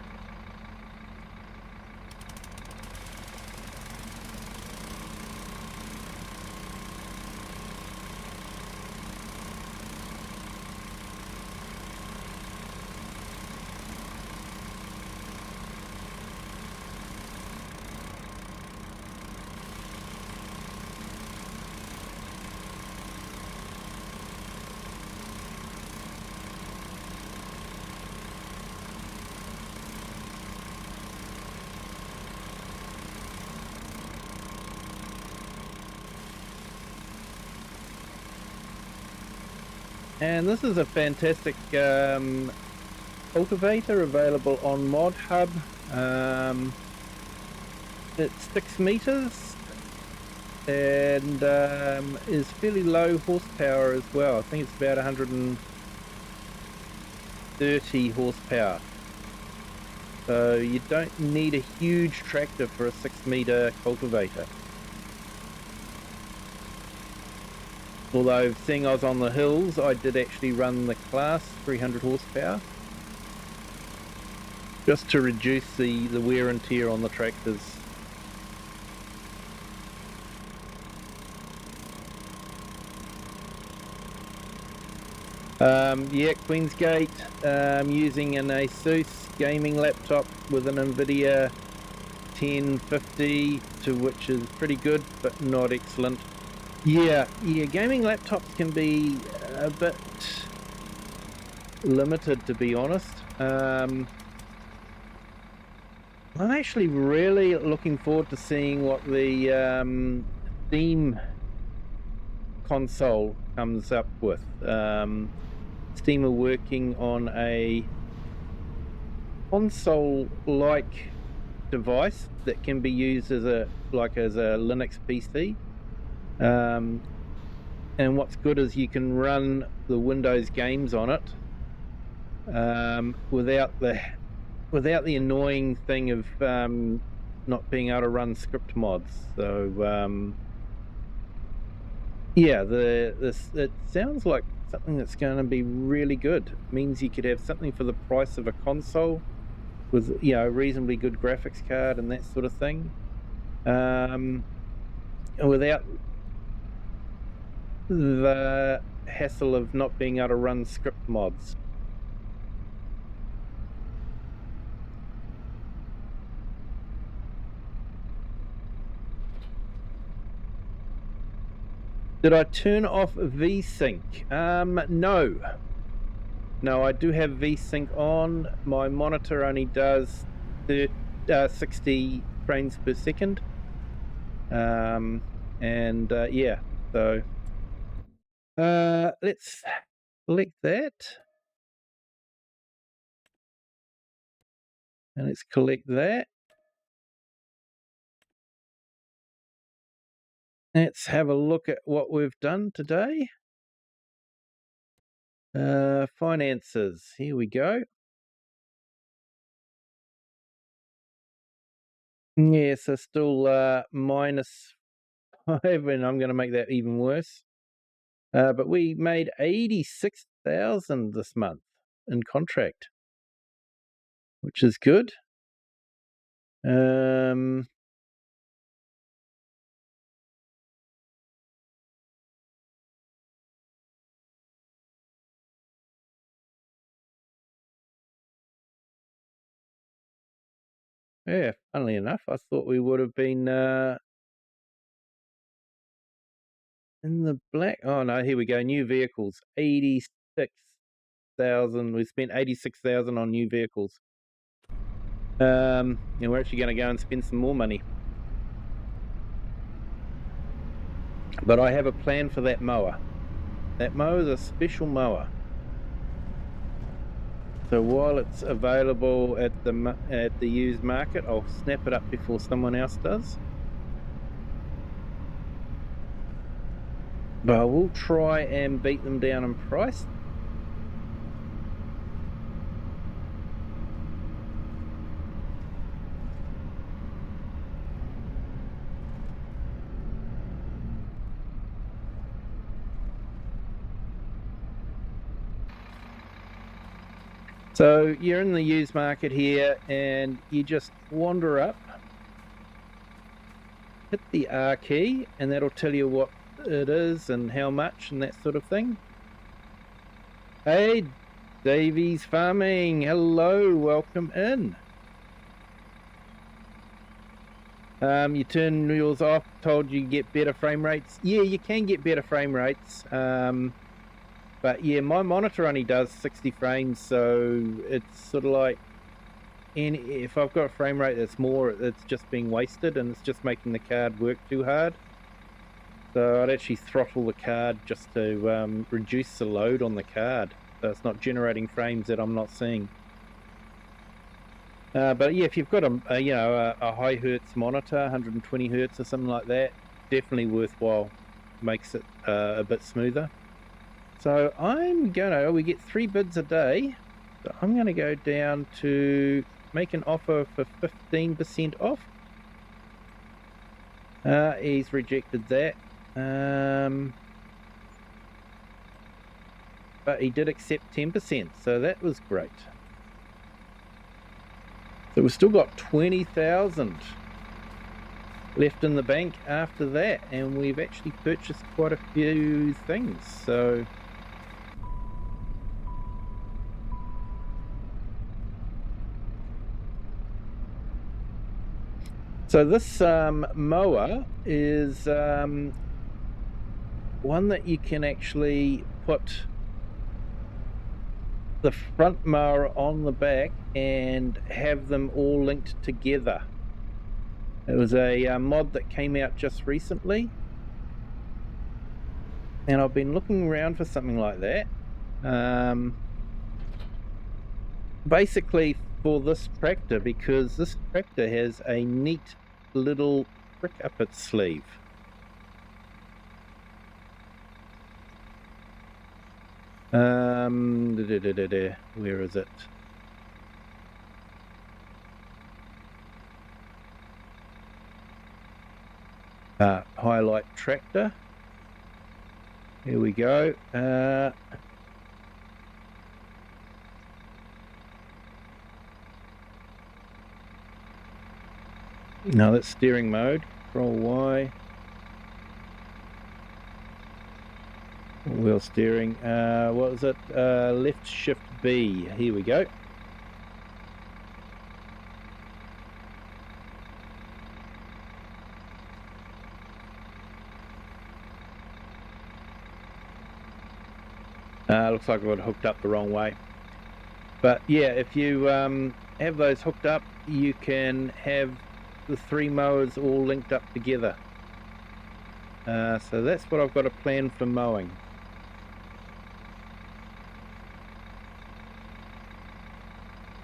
and this is a fantastic cultivator available on Mod Hub. It's 6 meters and is fairly low horsepower as well. I think it's about 130 horsepower. So you don't need a huge tractor for a 6 meter cultivator. Although, seeing I was on the hills, I did actually run the class 300 horsepower. Just to reduce the wear and tear on the tractors. Yeah, Queensgate, using an Asus gaming laptop with an NVIDIA 1050, which is pretty good, but not excellent. Yeah, gaming laptops can be a bit limited, to be honest. I'm actually really looking forward to seeing what the Steam console comes up with. Steam are working on a console-like device that can be used as a Linux PC. And what's good is you can run the Windows games on it without the without the annoying thing of not being able to run script mods. So yeah, it sounds like something that's going to be really good. It means you could have something for the price of a console with, you know, a reasonably good graphics card and that sort of thing, without the hassle of not being able to run script mods. Did I turn off VSync? No, I do have VSync on. My monitor only does 60 frames per second. Yeah, so let's select that. And let's collect that. Let's have a look at what we've done today. Finances, here we go. Yeah, so still minus 5, and I'm going to make that even worse. But we made 86,000 this month in contract, which is good. Yeah, funnily enough, I thought we would have been in the black. Oh no, here we go. New vehicles, 86,000. We spent 86,000 on new vehicles. And we're actually going to go and spend some more money. But I have a plan for that mower. That mower is a special mower. So while it's available at the used market, I'll snap it up before someone else does. But I will try and beat them down in price. So you're in the used market here and you just wander up, hit the R key, and that'll tell you what it is and how much and that sort of thing. Hey, Davy's Farming, hello, welcome in. You turn yours off, told you get better frame rates. Yeah, you can get better frame rates. But yeah, my monitor only does 60 frames, so it's sort of like, if I've got a frame rate that's more, it's just being wasted and it's just making the card work too hard. So I'd actually throttle the card just to reduce the load on the card, so it's not generating frames that I'm not seeing. But yeah, if you've got a high hertz monitor, 120 hertz or something like that, definitely worthwhile. Makes it a bit smoother. So we get 3 bids a day. So I'm gonna go down to make an offer for 15% off. He's rejected that. But he did accept 10%, so that was great. So we've still got 20,000 left in the bank after that, and we've actually purchased quite a few things. So this mower is one that you can actually put the front mower on the back and have them all linked together. It was a mod that came out just recently, and I've been looking around for something like that. Basically for this tractor, because this tractor has a neat little prick up its sleeve. Where is it? highlight tractor. Here we go. No, that's steering mode. Control Y. Wheel steering. What was it? Left shift B. Here we go. Looks like I've got it hooked up the wrong way. But yeah, if you have those hooked up, you can have the 3 mowers all linked up together. So that's what I've got a plan for mowing.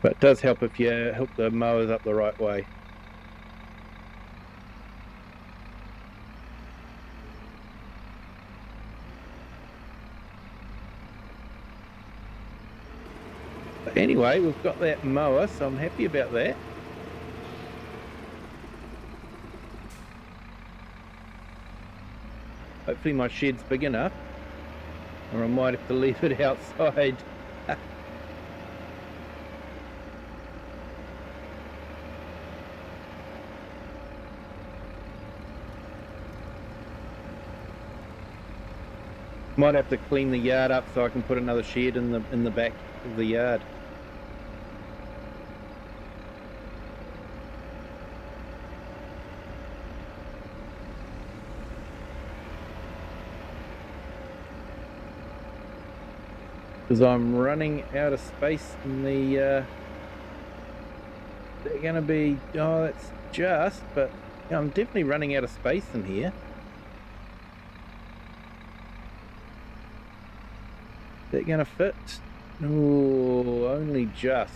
But it does help if you hook the mowers up the right way. But anyway, we've got that mower, so I'm happy about that. Hopefully my shed's big enough, or I might have to leave it outside. Might have to clean the yard up so I can put another shed in the back of the yard. Because I'm running out of space in the they're gonna be, oh, that's just, but I'm definitely running out of space in here. They're gonna fit? Oh, only just.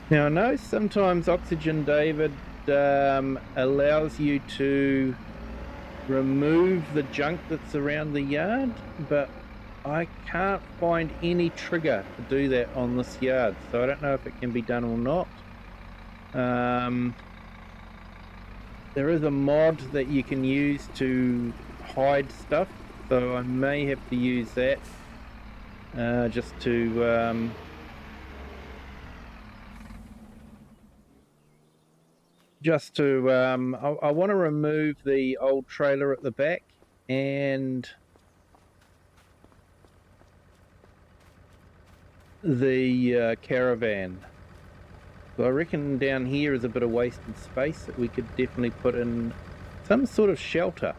Now I know sometimes OxygenDavid allows you to remove the junk that's around the yard, but I can't find any trigger to do that on this yard, so I don't know if it can be done or not. There is a mod that you can use to hide stuff, so I may have to use that just to I want to remove the old trailer at the back and the caravan. So I reckon down here is a bit of wasted space that we could definitely put in some sort of shelter.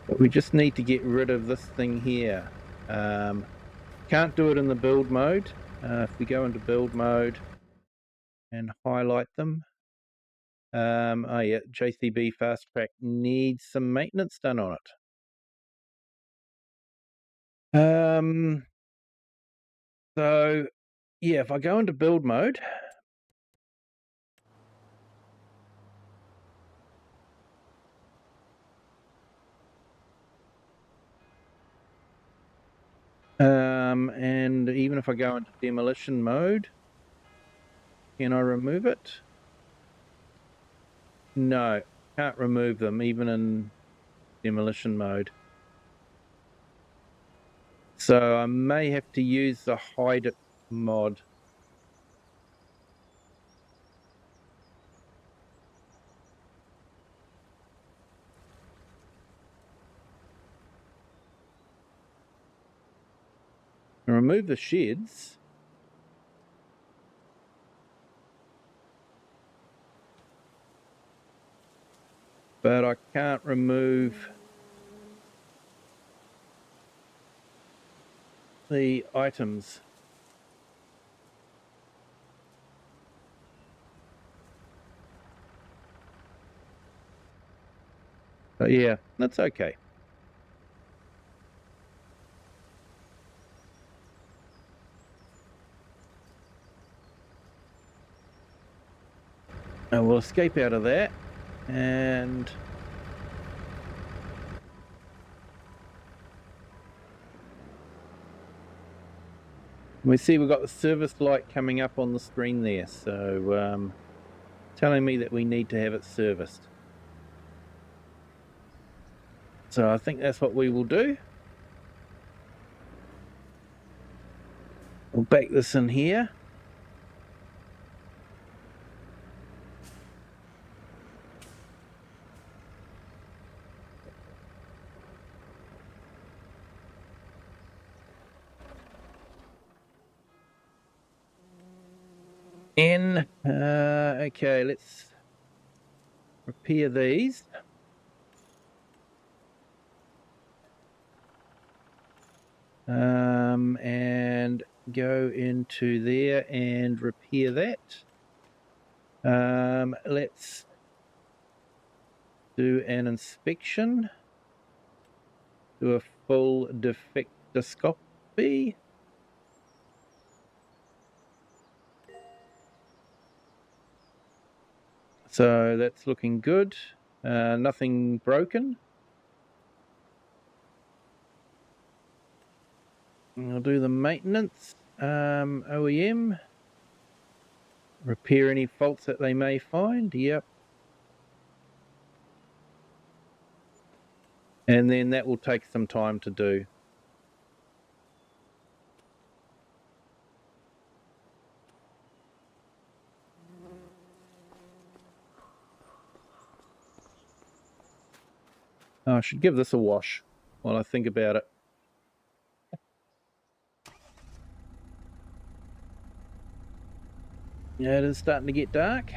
But we just need to get rid of this thing here. Can't do it in the build mode. If we go into build mode and highlight them. Oh yeah, JCB Fast Track needs some maintenance done on it. So yeah, if I go into build mode, and even if I go into demolition mode, can I remove it? No, can't remove them even in demolition mode. So I may have to use the hide it mod. Remove the sheds. But I can't remove the items. But yeah, that's okay. we'll escape out of that, and we see we've got the service light coming up on the screen there, so telling me that we need to have it serviced. So I think that's what we will do. We'll back this in here. Okay, let's repair these. And go into there and repair that. Let's do an inspection. Do a full defectoscopy. So that's looking good. Nothing broken. I'll do the maintenance. OEM. Repair any faults that they may find. Yep. And then that will take some time to do. Oh, I should give this a wash while I think about it. Yeah, it is starting to get dark.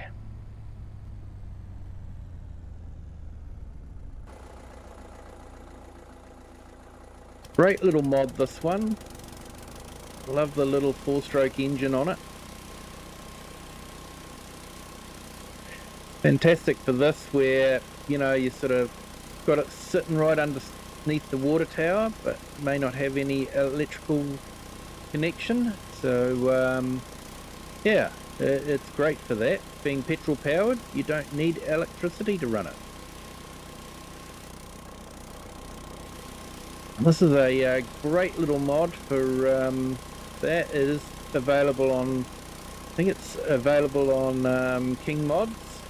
Great little mod, this one. Love the little 4-stroke engine on it. Fantastic for this, where, you know, you sort of got it sitting right underneath the water tower, but may not have any electrical connection. So, yeah, it's great for that. Being petrol powered, you don't need electricity to run it. This is a great little mod for that. It is available on, I think it's available on King Mods.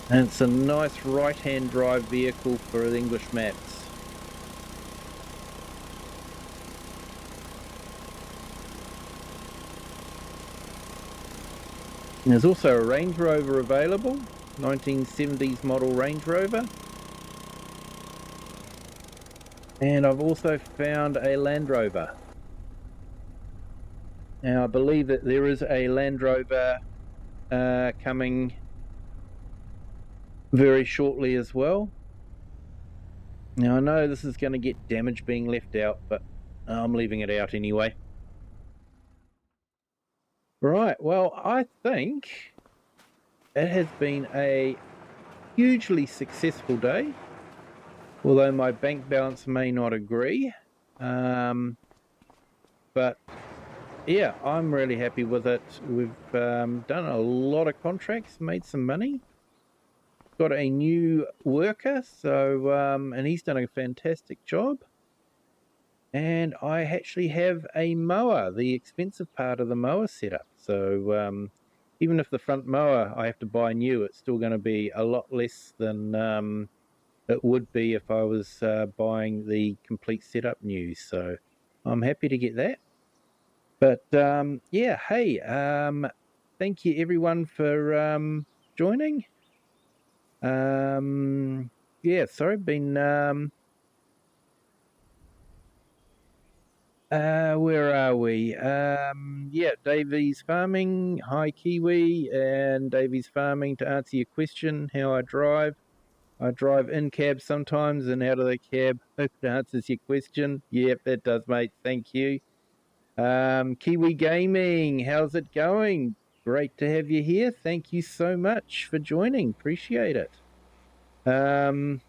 And it's a nice right-hand drive vehicle for the English maps. And there's also a Range Rover available, 1970s model Range Rover. And I've also found a Land Rover. Now I believe that there is a Land Rover coming very shortly as well. Now I know this is going to get damage being left out, but I'm leaving it out anyway. Right, well, I think it has been a hugely successful day, although my bank balance may not agree. But yeah, I'm really happy with it. We've done a lot of contracts, made some money. Got a new worker, so and he's done a fantastic job. And I actually have a mower, the expensive part of the mower setup. So even if the front mower I have to buy new, it's still going to be a lot less than it would be if I was buying the complete setup new. So I'm happy to get that. But yeah, hey, thank you everyone for joining. Yeah, sorry, been where are we? Yeah, Davy's Farming. Hi, Kiwi, and Davy's Farming. To answer your question, how I drive in cab sometimes and out of the cab. Hope it answers your question. Yep, that does, mate. Thank you. Kiwi Gaming, how's it going? Great to have you here. Thank you so much for joining. Appreciate it. And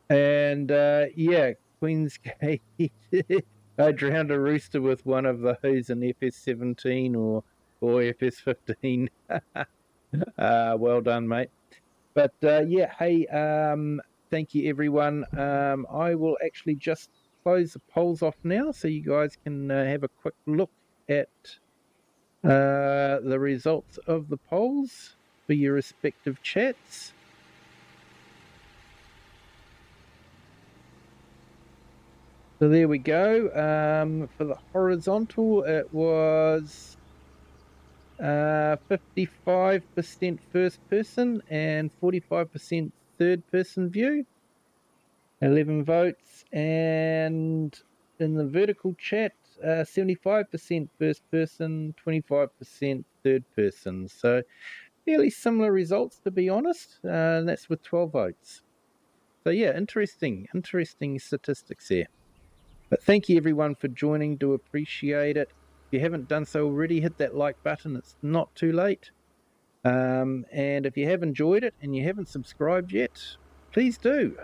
yeah, Queensgate. I drowned a rooster with one of those in FS17 or FS15. Well done, mate. But yeah, hey, thank you, everyone. I will actually just close the polls off now so you guys can have a quick look at the results of the polls for your respective chats. So there we go. For the horizontal, it was 55% first person and 45% third person view. 11 votes. And in the vertical chat, 75% first person, 25% third person. So fairly similar results, to be honest. And that's with 12 votes. So yeah, interesting statistics there. But thank you everyone for joining. Do appreciate it. If you haven't done so already, hit that like button. It's not too late. And if you have enjoyed it and you haven't subscribed yet, please do.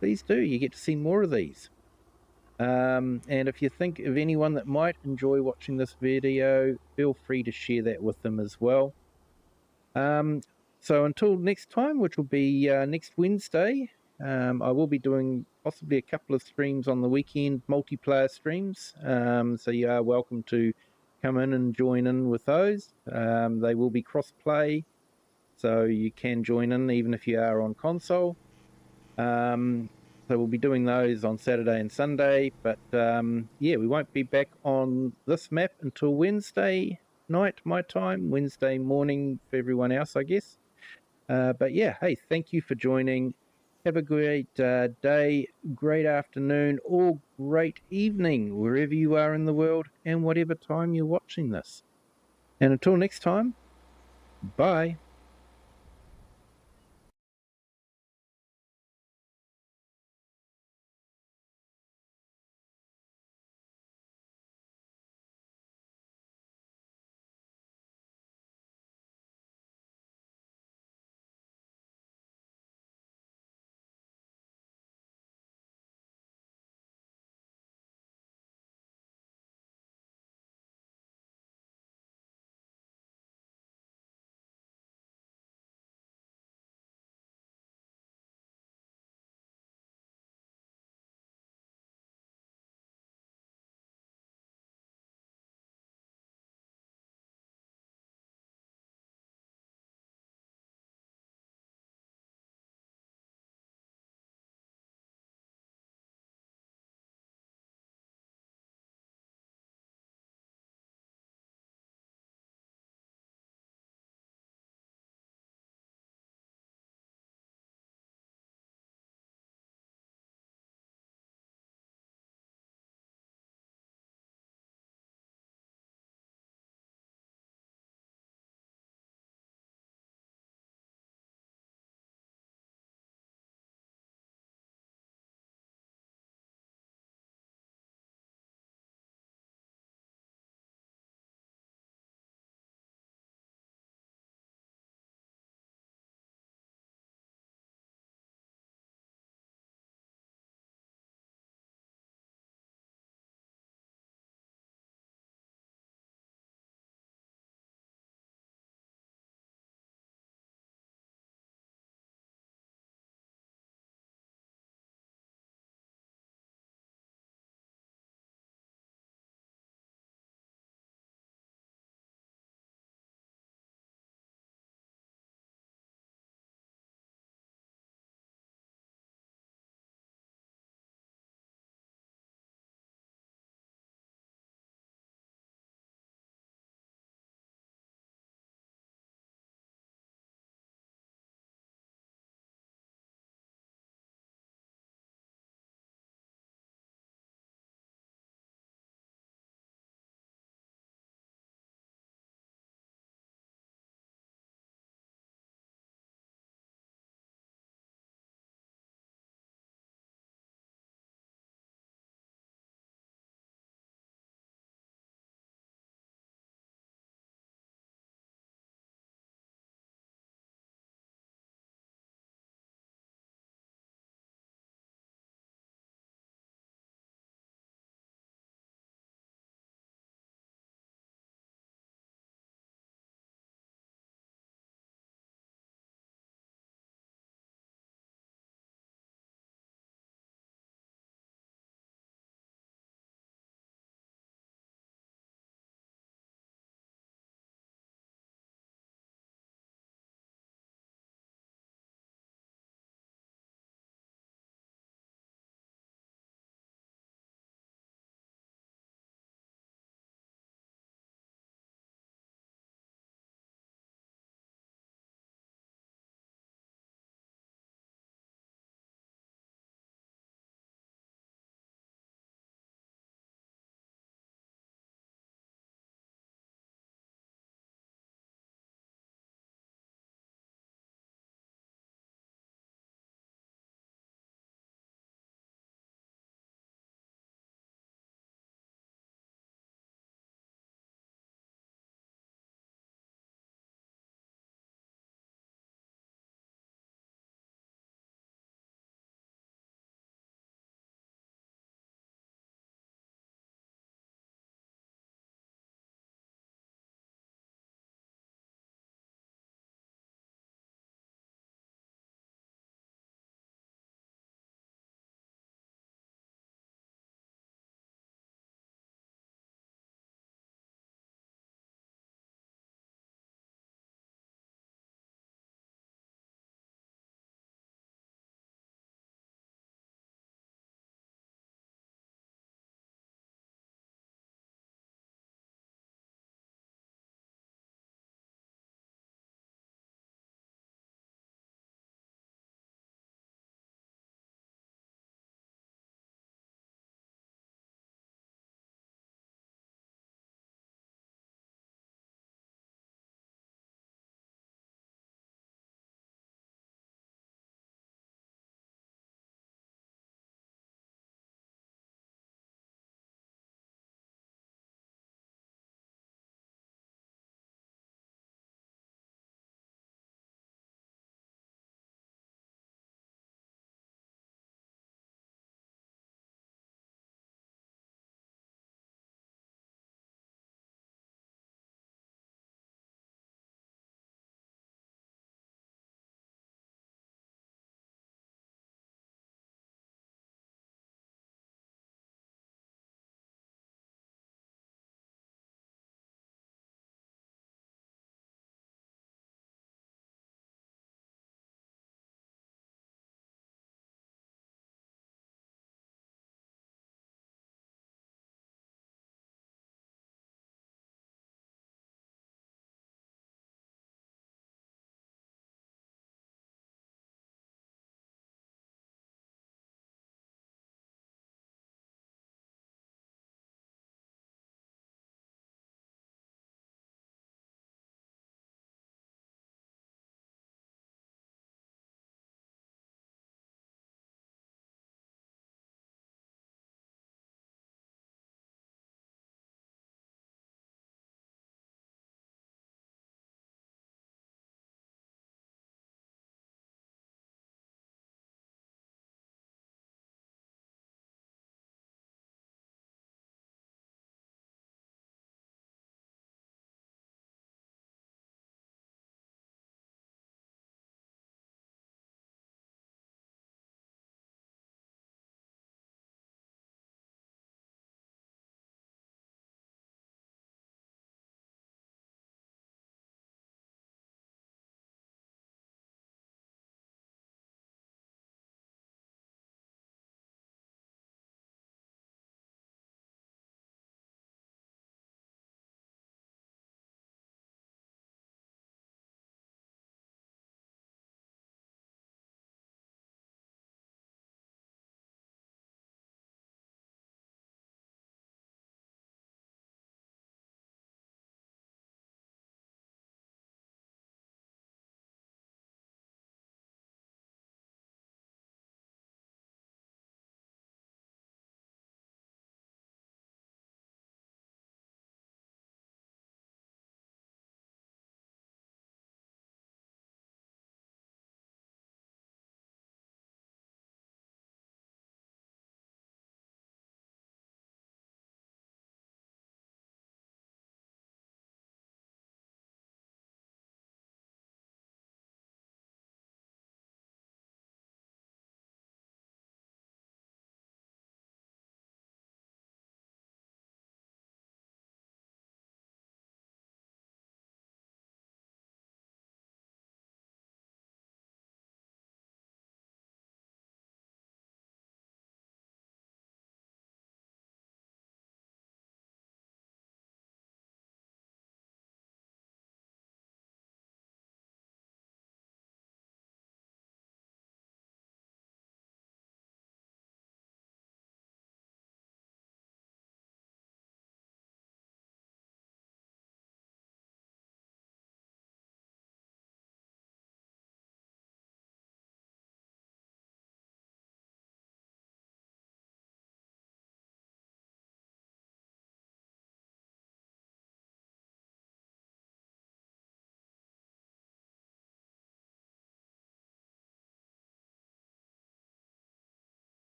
Please do. You get to see more of these. And if you think of anyone that might enjoy watching this video, feel free to share that with them as well. So until next time, which will be next Wednesday, I will be doing possibly a couple of streams on the weekend, multiplayer streams. So you are welcome to come in and join in with those. They will be cross-play, so you can join in even if you are on console. So we'll be doing those on Saturday and Sunday. But yeah, we won't be back on this map until Wednesday night, my time, Wednesday morning for everyone else, I guess. But yeah, hey, thank you for joining. Have a great day, great afternoon, or great evening, wherever you are in the world and whatever time you're watching this. And until next time, bye.